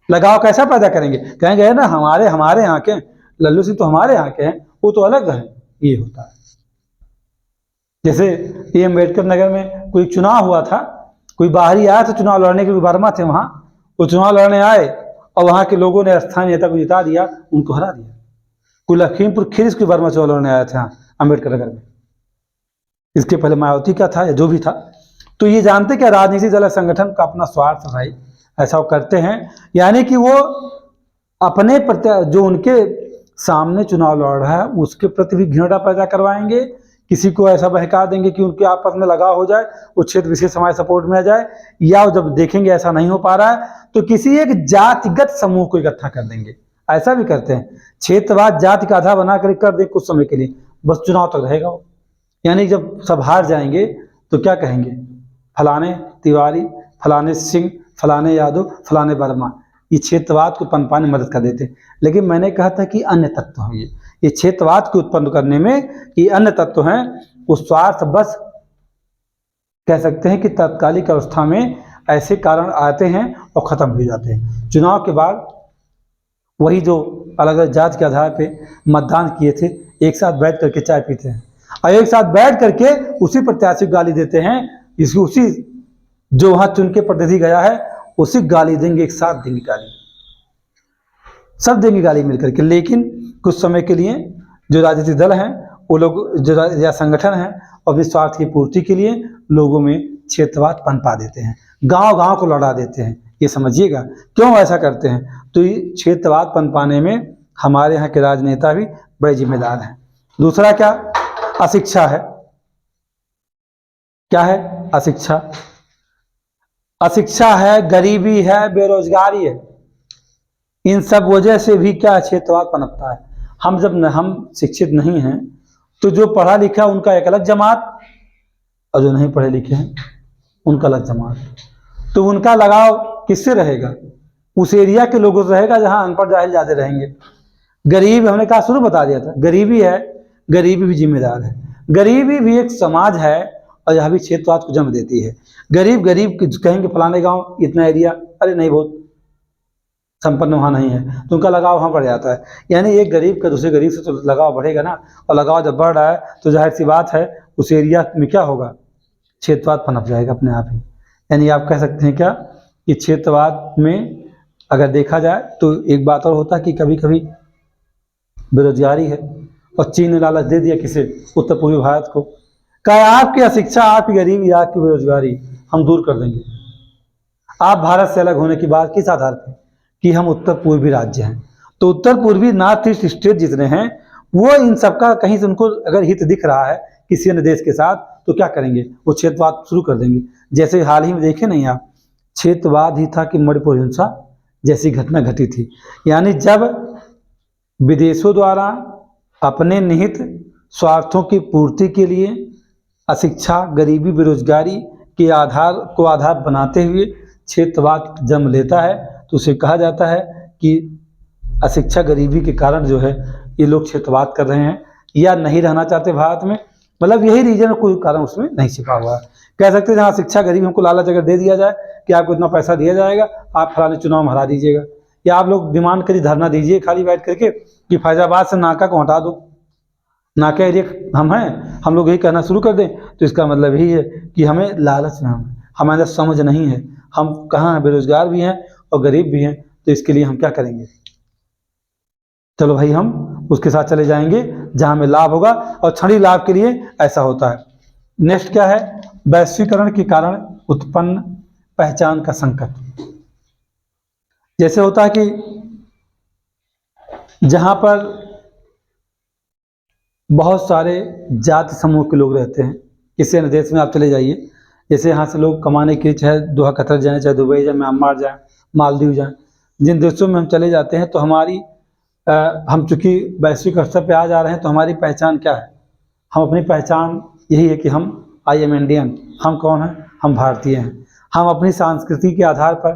लगाव कैसा पैदा करेंगे? कहेंगे ना हमारे यहाँ के लल्लू सिंह तो हमारे यहाँ के हैं, वो तो अलग है, ये होता है। जैसे ये अम्बेडकर नगर में कोई चुनाव हुआ था, कोई बाहरी आया था चुनाव लड़ने के लिए, वर्मा थे वहां, वो चुनाव लड़ने आए और वहां के लोगों ने स्थानीय नेता को जिता दिया, उनको हरा दिया। कोई लखीमपुर खीरी से कोई वर्मा चुनाव लड़ने आया था अम्बेडकर नगर में, इसके पहले मायावती का था या जो भी था। तो ये जानते क्या राजनीतिक दल संगठन का अपना स्वार्थ भाई, ऐसा वो करते हैं, यानी कि वो अपने प्रति जो उनके सामने चुनाव लड़ रहा है उसके प्रति भी घृणा पैदा करवाएंगे, किसी को ऐसा बहका देंगे कि उनके आपस में लगाव हो जाए, वो क्षेत्र विशेष हमारे सपोर्ट में आ जाए, या जब देखेंगे ऐसा नहीं हो पा रहा है तो किसी एक जातिगत समूह को इकट्ठा कर देंगे। ऐसा भी करते हैं, क्षेत्रवाद जाति का आधार बना कर दे कुछ समय के लिए, बस चुनाव तक रहेगा वो। यानी जब सब हार जाएंगे तो क्या कहेंगे, फलाने तिवारी, फलाने सिंह, फलाने यादव, फलाने वर्मा, ये क्षेत्रवाद को पनपाने में मदद कर देते। लेकिन मैंने कहा था कि अन्य तत्व हैं ये क्षेत्रवाद को उत्पन्न करने में ये अन्य तत्व हैं, वो स्वार्थ बस कह सकते हैं कि तात्कालिक अवस्था में ऐसे कारण आते हैं और खत्म हो जाते हैं। चुनाव के बाद वही जो अलग अलग जाति के आधार पे मतदान किए थे एक साथ बैठ करके चाय पीते हैं और एक साथ बैठ करके उसी प्रत्याशी को गाली देते हैं, इसकी उसी जो वहां चुन के प्रतिनिधि गया है उसी गाली देंगे, एक साथ देंगे गाली, सब देंगे गाली मिलकर के। लेकिन कुछ समय के लिए जो राजनीतिक दल हैं वो लोग जो या संगठन हैं अपने स्वार्थ की पूर्ति के लिए लोगों में क्षेत्रवाद पनपा देते हैं, गांव गांव को लड़ा देते हैं। ये समझिएगा क्यों ऐसा करते हैं। तो ये क्षेत्रवाद पनपाने में हमारे यहाँ के राजनेता भी बड़े जिम्मेदार हैं। दूसरा क्या, अशिक्षा है। क्या है? अशिक्षा। अशिक्षा है, गरीबी है, बेरोजगारी है, इन सब वजह से भी क्या क्षेत्रवाद पनपता है। हम जब हम शिक्षित नहीं हैं तो जो पढ़ा लिखा उनका एक अलग जमात और जो नहीं पढ़े लिखे हैं उनका अलग जमात, तो उनका लगाव किससे रहेगा? उस एरिया के लोगों से रहेगा जहां अनपढ़ जाहिल ज्यादा रहेंगे। गरीब, हमने कहा शुरू बता दिया था, गरीबी है, गरीबी भी जिम्मेदार है, गरीबी भी एक समाज है और यह भी क्षेत्रवाद को जन्म देती है। गरीब कहेंगे फलाने गांव इतना एरिया, अरे नहीं बहुत संपन्न वहाँ नहीं है, तो उनका लगाव वहाँ बढ़ जाता है। यानी एक गरीब का दूसरे गरीब से तो लगाव बढ़ेगा ना, और लगाव जब बढ़ रहा है तो जाहिर सी बात है उस एरिया में क्या होगा, क्षेत्रवाद पनप जाएगा अपने आप ही। यानी आप कह सकते हैं क्या कि क्षेत्रवाद में अगर देखा जाए तो एक बात और होता है कि कभी कभी बेरोजगारी है और चीन ने लालच दे दिया किसे, उत्तर पूर्वी भारत को, कहा आपकी अशिक्षा, आपकी गरीबी, आपकी बेरोजगारी हम दूर कर देंगे। आप भारत से अलग होने की बात किस आधार पर कि हम उत्तर पूर्वी राज्य हैं, तो उत्तर पूर्वी नॉर्थ ईस्ट स्टेट जितने हैं वो इन सबका कहीं से उनको अगर हित दिख रहा है किसी अन्य देश के साथ तो क्या करेंगे, वो क्षेत्रवाद शुरू कर देंगे। जैसे हाल ही में देखे नहीं आप, क्षेत्रवाद ही था कि मणिपुर हिंसा जैसी घटना घटी थी। यानी जब विदेशों द्वारा अपने निहित स्वार्थों की पूर्ति के लिए अशिक्षा, गरीबी, बेरोजगारी के आधार बनाते हुए क्षेत्रवाद जन्म लेता है, तो उसे कहा जाता है कि अशिक्षा, गरीबी के कारण जो है ये लोग क्षेत्रवाद कर रहे हैं या नहीं रहना चाहते भारत में। मतलब यही रीजन, कोई कारण उसमें नहीं छिपा हुआ है। कह सकते हैं जहाँ शिक्षा, गरीबी हमको लालच अगर दे दिया जाए कि आपको इतना पैसा दिया जाएगा, आप फलाने चुनाव में हरा दीजिएगा, या आप लोग डिमांड करिए, धरना दीजिए खाली बैठ करके कि फैजाबाद से नाका को हटा दो, नाका एरिया हम हैं, हम लोग यही कहना शुरू कर दें, तो इसका मतलब यही है कि हमें लालच में हमारे समझ नहीं है, हम कहाँ हैं, बेरोजगार भी हैं और गरीब भी हैं, तो इसके लिए हम क्या करेंगे, चलो भाई हम उसके साथ चले जाएंगे जहाँ हमें लाभ होगा, और क्षणिक लाभ के लिए ऐसा होता है। नेक्स्ट क्या है, वैश्वीकरण के कारण उत्पन्न पहचान का संकट। जैसे होता है कि जहाँ पर बहुत सारे जाति समूह के लोग रहते हैं, किसी अन्य देश में आप चले जाइए, जैसे यहाँ से लोग कमाने के लिए चाहे दोहा कतर जाएँ, चाहे दुबई जाए, म्यांमार जाएँ, मालदीव जाएँ, जिन देशों में हम चले जाते हैं तो हमारी हम चूँकि वैश्विक स्तर पे आ जा रहे हैं तो हमारी पहचान क्या है, हम अपनी पहचान यही है कि हम आई एम इंडियन, हम कौन हैं, हम भारतीय हैं। हम अपनी संस्कृति के आधार पर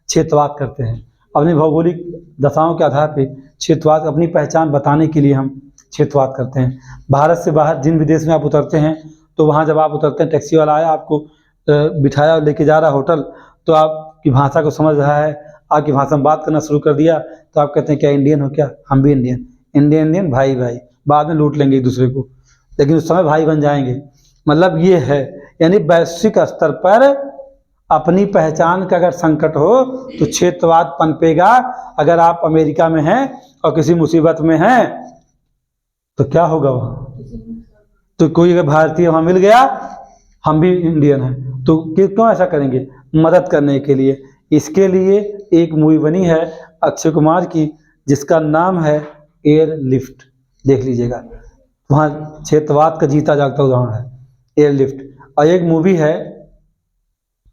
क्षेत्रवाद करते हैं, अपनी भौगोलिक दशाओं के आधार पर क्षेत्रवाद, अपनी पहचान बताने के लिए हम क्षेत्रवाद करते हैं। भारत से बाहर जिन भी देश में आप उतरते हैं, तो वहाँ जब आप उतरते हैं, टैक्सी वाला आया, आपको बिठाया और लेके जा रहा है होटल, तो आपकी भाषा को समझ रहा है, आपकी भाषा में बात करना शुरू कर दिया, तो आप कहते हैं क्या इंडियन हो क्या, हम भी इंडियन, इंडियन भाई भाई, बाद में लूट लेंगे एक दूसरे को, लेकिन उस समय भाई बन जाएंगे। मतलब ये है, यानी वैश्विक स्तर पर अपनी पहचान का अगर संकट हो तो क्षेत्रवाद पनपेगा। अगर आप अमेरिका में हैं और किसी मुसीबत में हैं तो क्या होगा वहाँ, तो कोई अगर भारतीय वहाँ मिल गया, हम भी इंडियन हैं, तो क्यों ऐसा करेंगे, मदद करने के लिए। इसके लिए एक मूवी बनी है अक्षय कुमार की, जिसका नाम है एयरलिफ्ट, देख लीजिएगा, वहाँ क्षेत्रवाद का जीता जागता उदाहरण है, एयरलिफ्ट। और एक मूवी है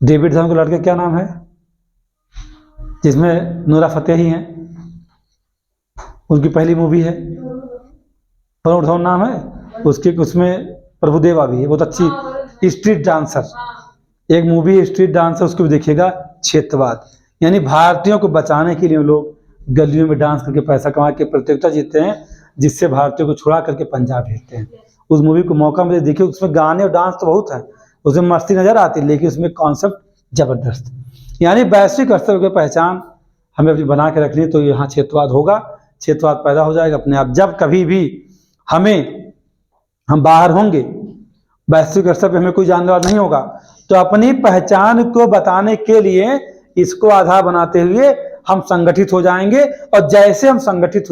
डेविड धवन के लड़के, क्या नाम है, जिसमें नूरा फतेही हैं, उनकी पहली मूवी है, वरुण धवन नाम है उसकी, उसमें प्रभुदेवा भी है, बहुत अच्छी स्ट्रीट डांसर, एक मूवी है स्ट्रीट डांसर, उसको भी देखिएगा। क्षेत्रवाद यानी भारतीयों को बचाने के लिए लोग गलियों में डांस करके पैसा कमा के प्रतियोगिता जीतते हैं, जिससे भारतीयों को छुड़ा करके पंजाब भेजते हैं। उस मूवी को मौका मिले देखिए, उसमें गाने और डांस तो बहुत है, उसमें मस्ती नजर आती है, लेकिन उसमें कॉन्सेप्ट जबरदस्त। यानी वैश्विक स्तर की पहचान हमें अपनी बना के रखनी है, तो यहाँ क्षेत्रवाद होगा, क्षेत्रवाद पैदा हो जाएगा अपने आप। जब कभी भी हम बाहर होंगे, वैश्विक स्तर पर हमें कोई जानने वाला नहीं होगा, तो अपनी पहचान को बताने के लिए इसको आधार बनाते हुए हम संगठित हो जाएंगे। और जैसे हम संगठित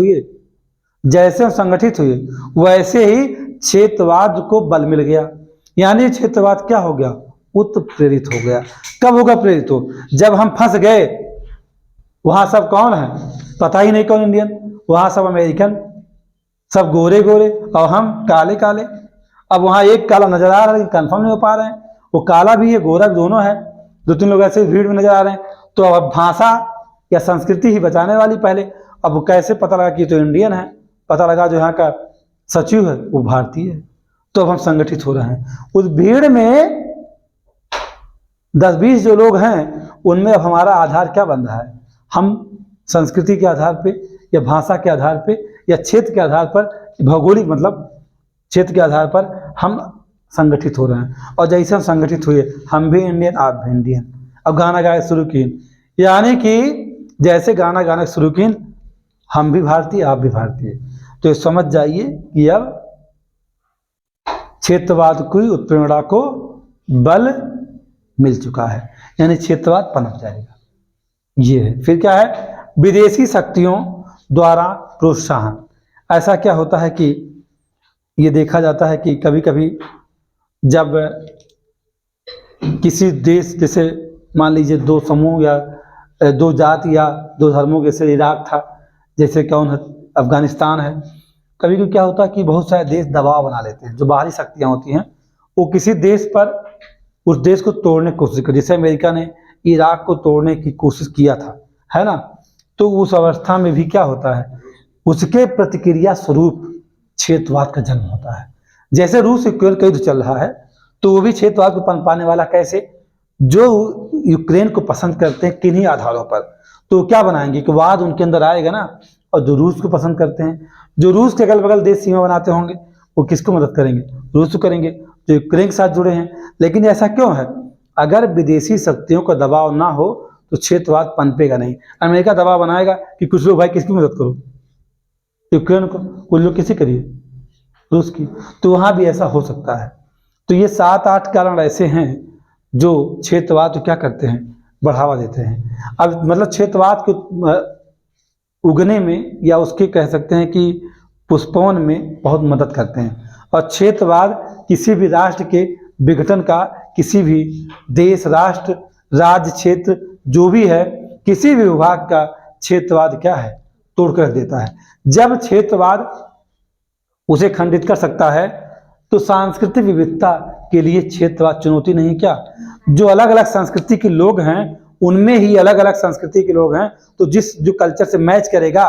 हुए वैसे ही क्षेत्रवाद को बल मिल गया, यानी क्षेत्रवाद क्या हो गया, उत्प्रेरित हो गया। कब होगा प्रेरित हो, जब हम फंस गए, वहां सब कौन है पता ही नहीं कौन इंडियन, वहां सब अमेरिकन, सब गोरे गोरे और हम काले काले। अब वहां एक काला नजर आ रहा है, कंफर्म नहीं हो पा रहे हैं, वो काला भी है गोरा भी दोनों है, दो तीन लोग ऐसे भीड़ में नजर आ रहे हैं। तो अब भाषा या संस्कृति ही बचाने वाली पहले, अब वो कैसे पता लगा कि तो इंडियन है, पता लगा जो यहाँ का सचिव है वो भारतीय है, तो अब हम संगठित हो रहे हैं। उस भीड़ में 10-20 जो लोग हैं, उनमें अब हमारा आधार क्या बन रहा है, हम संस्कृति के आधार पे या भाषा के आधार पे या क्षेत्र के आधार पर, भौगोलिक मतलब क्षेत्र के आधार पर हम संगठित हो रहे हैं। और जैसे हम संगठित हुए, हम भी इंडियन आप भी इंडियन, अब गाना गाए शुरू किए, यानी कि जैसे गाना गाना शुरू किए, हम भी भारतीय आप भी भारतीय। तो समझ जाइए कि अब क्षेत्रवाद की उत्प्रेरणा को बल मिल चुका है, यानी क्षेत्रवाद पनप जाएगा। ये है। फिर क्या है, विदेशी शक्तियों द्वारा प्रोत्साहन। ऐसा क्या होता है कि ये देखा जाता है कि कभी कभी जब किसी देश, जैसे मान लीजिए दो समूह या दो जाति या दो धर्मों, जैसे इराक था, जैसे कौन है अफगानिस्तान है, कभी कभी क्या होता है कि बहुत सारे देश दबाव बना लेते हैं, जो बाहरी शक्तियां होती हैं वो किसी देश पर उस देश को तोड़ने की कोशिश कर, जैसे अमेरिका ने इराक को तोड़ने की कोशिश किया था, है ना। तो उस अवस्था में भी क्या होता है, उसके प्रतिक्रिया स्वरूप क्षेत्रवाद का जन्म होता है। जैसे रूस यूक्रेन का युद्ध चल रहा है, तो वो भी क्षेत्रवाद को पनपाने वाला कैसे, जो यूक्रेन को पसंद करते हैं किन्हीं आधारों पर, तो क्या बनाएंगे कि वाद उनके अंदर आएगा ना। और जो रूस को पसंद करते हैं, जो रूस के अगल बगल देश सीमा बनाते होंगे, वो किसको मदद करेंगे, रूस को करेंगे, जो यूक्रेन के साथ जुड़े हैं। लेकिन ऐसा क्यों है, अगर विदेशी शक्तियों का दबाव ना हो तो क्षेत्रवाद पनपेगा नहीं। अमेरिका दबाव बनाएगा कि कुछ लोग भाई किसकी मदद करो, यूक्रेन को, कुछ लोग किसी करिए, रूस की, तो वहाँ भी ऐसा हो सकता है। तो ये 7-8 कारण ऐसे हैं जो क्षेत्रवाद को क्या करते हैं, बढ़ावा देते हैं। अब मतलब क्षेत्रवाद को उगने में या उसके कह सकते हैं कि पुष्पवन में बहुत मदद करते हैं। और क्षेत्रवाद किसी भी राष्ट्र के विघटन का, किसी भी देश, राष्ट्र, राज्य, क्षेत्र जो भी है, किसी भी विभाग का क्षेत्रवाद क्या है, तोड़ कर देता है। जब क्षेत्रवाद उसे खंडित कर सकता है, तो सांस्कृतिक विविधता के लिए क्षेत्रवाद चुनौती नहीं क्या। जो अलग अलग संस्कृति के लोग हैं, उनमें ही अलग अलग संस्कृति के लोग हैं, तो जो कल्चर से मैच करेगा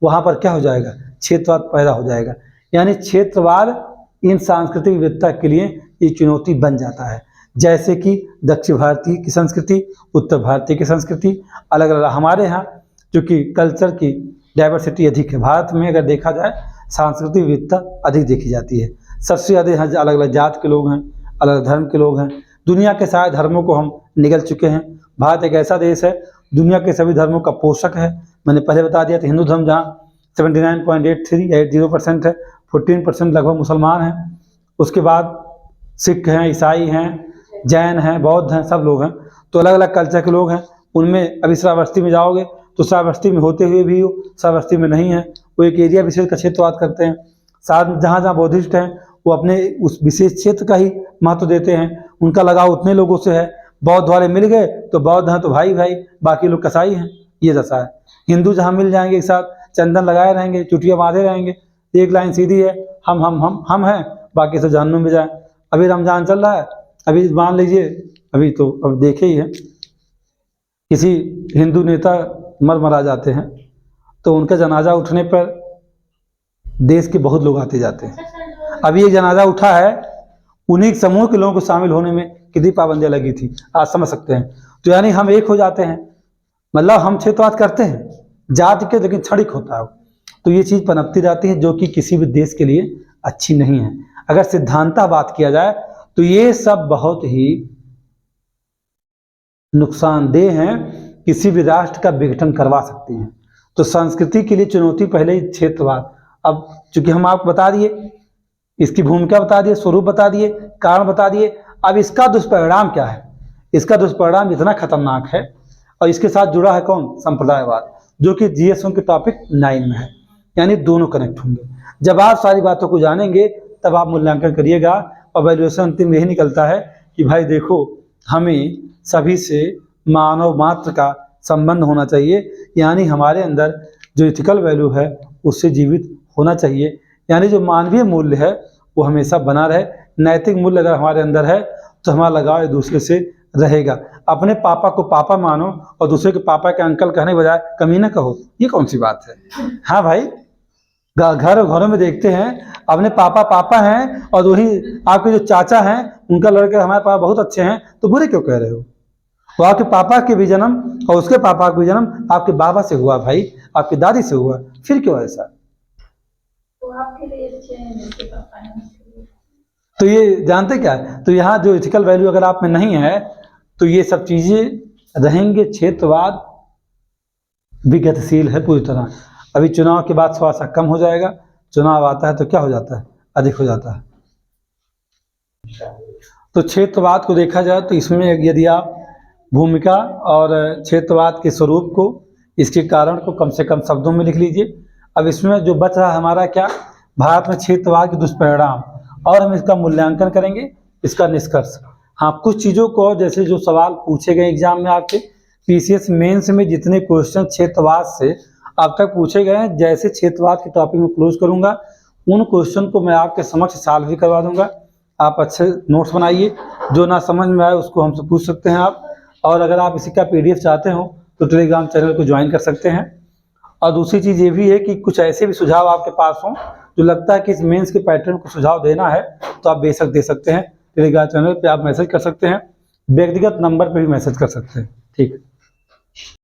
वहां पर क्या हो जाएगा, क्षेत्रवाद पैदा हो जाएगा। यानी क्षेत्रवाद इन सांस्कृतिक विविधता के लिए ये चुनौती बन जाता है। जैसे कि दक्षिण भारतीय की संस्कृति, उत्तर भारतीय की संस्कृति अलग अलग। हमारे यहाँ चूँकि कल्चर की डाइवर्सिटी अधिक है, भारत में अगर देखा जाए सांस्कृतिक विविधता अधिक देखी जाती है। सबसे ज़्यादा यहाँ अलग अलग जात के लोग हैं, अलग अलग धर्म के लोग हैं। दुनिया के सारे धर्मों को हम निगल चुके हैं। भारत एक ऐसा देश है दुनिया के सभी धर्मों का पोषक है। मैंने पहले बता दिया था, हिंदू धर्म जहाँ 79.80% है, 14% लगभग मुसलमान हैं, उसके बाद सिख हैं, ईसाई हैं, जैन हैं, बौद्ध हैं, सब लोग हैं। तो अलग अलग कल्चर के लोग हैं। उनमें अभी श्रावस्ती में जाओगे तो श्रावस्ती में होते हुए भी श्रावस्ती में नहीं है, वो एक एरिया विशेष का क्षेत्रवाद करते हैं। साथ में जहाँ जहाँ बौद्धिस्ट हैं वो अपने उस विशेष क्षेत्र का ही महत्व देते हैं, उनका लगाव उतने लोगों से है। बौद्ध वाले मिल गए तो बौद्ध हैं तो भाई भाई, बाकी लोग कसाई हैं, ये दशा है। हिंदू जहाँ मिल जाएंगे एक साथ, चंदन लगाए रहेंगे, चुटिया बांधे रहेंगे, एक लाइन सीधी है, हम हैं, बाकी सब जहन्नुम में जाए। अभी रमजान चल रहा है, अभी मान लीजिए, अभी तो अब देखे ही है, किसी हिंदू नेता मर जाते हैं तो उनका जनाजा उठने पर देश के बहुत लोग आते जाते हैं। अभी एक जनाजा उठा है, उन्हीं समूह के लोगों को शामिल होने में कितनी पाबंदियां लगी थी, आज समझ सकते हैं। तो यानी हम एक हो जाते हैं, मतलब हम क्षेत्रवाद करते हैं जाति के, लेकिन क्षणिक होता है। तो ये चीज़ पनपती रहती है जो कि किसी भी देश के लिए अच्छी नहीं है। अगर सिद्धांता बात किया जाए तो ये सब बहुत ही नुकसानदेह हैं, किसी भी राष्ट्र का विघटन करवा सकती हैं। तो संस्कृति के लिए चुनौती पहले ही क्षेत्रवाद। अब चूंकि हम आपको बता दिए, इसकी भूमिका बता दिए, स्वरूप बता दिए, कारण बता दिए, अब इसका दुष्परिणाम क्या है। इसका दुष्परिणाम इतना खतरनाक है, और इसके साथ जुड़ा है कौन, संप्रदायवाद, जो कि GS1 के टॉपिक 9 में है। यानी दोनों कनेक्ट होंगे। जब आप सारी बातों को जानेंगे तब आप मूल्यांकन करिएगा, और वैल्यूएशन अंतिम यही निकलता है कि भाई देखो, हमें सभी से मानव मात्र का संबंध होना चाहिए, यानी हमारे अंदर जो इथिकल वैल्यू है उससे जीवित होना चाहिए। यानी जो मानवीय मूल्य है वो हमेशा बना रहे। नैतिक मूल्य अगर हमारे अंदर है तो हमारा लगाव एक दूसरे से रहेगा। अपने पापा को पापा मानो और दूसरे के पापा के अंकल कहने बजाय कमीना कहो, ये कौन सी बात है। हाँ भाई, घरों में देखते हैं, अपने पापा पापा हैं और वही आपके जो चाचा हैं उनका लड़के हमारे पापा बहुत अच्छे हैं, तो बुरे क्यों कह रहे हो। तो आपके पापा के भी जन्म और उसके पापा का भी जन्म आपके बाबा से हुआ भाई, आपकी दादी से हुआ, फिर क्यों ऐसा। तो आपके लिए अच्छे हैं जिनके पापा हैं। तो ये जानते क्या है, तो यहाँ जो इथिकल वैल्यू अगर आप में नहीं है तो ये सब चीजें रहेंगे। क्षेत्रवाद विगतिशील है पूरी तरह। अभी चुनाव के बाद थोड़ा सा कम हो जाएगा, चुनाव आता है तो क्या हो जाता है, अधिक हो जाता है। तो क्षेत्रवाद को देखा जाए तो इसमें यदि आप भूमिका और क्षेत्रवाद के स्वरूप को, इसके कारण को कम से कम शब्दों में लिख लीजिए। अब इसमें जो बच रहा हमारा क्या, भारत में क्षेत्रवाद के दुष्परिणाम, और हम इसका मूल्यांकन करेंगे, इसका निष्कर्ष। हाँ, कुछ चीज़ों को, जैसे जो सवाल पूछे गए एग्जाम में आपके PCS मेंस में, जितने क्वेश्चन क्षेत्रवाद से अब तक पूछे गए हैं, जैसे क्षेत्रवाद के टॉपिक में क्लोज करूंगा, उन क्वेश्चन को मैं आपके समक्ष सॉल्व भी करवा दूंगा। आप अच्छे नोट्स बनाइए, जो ना समझ में आए उसको हमसे पूछ सकते हैं आप। और अगर आप इसी का PDF चाहते हो तो टेलीग्राम चैनल को ज्वाइन कर सकते हैं। और दूसरी चीज़ ये भी है कि कुछ ऐसे भी सुझाव आपके पास हों जो लगता है कि इस मेंस के पैटर्न को सुझाव देना है, तो आप बेशक दे सकते हैं। टेलीग्राम चैनल पे आप मैसेज कर सकते हैं, व्यक्तिगत नंबर पे भी मैसेज कर सकते हैं। ठीक है।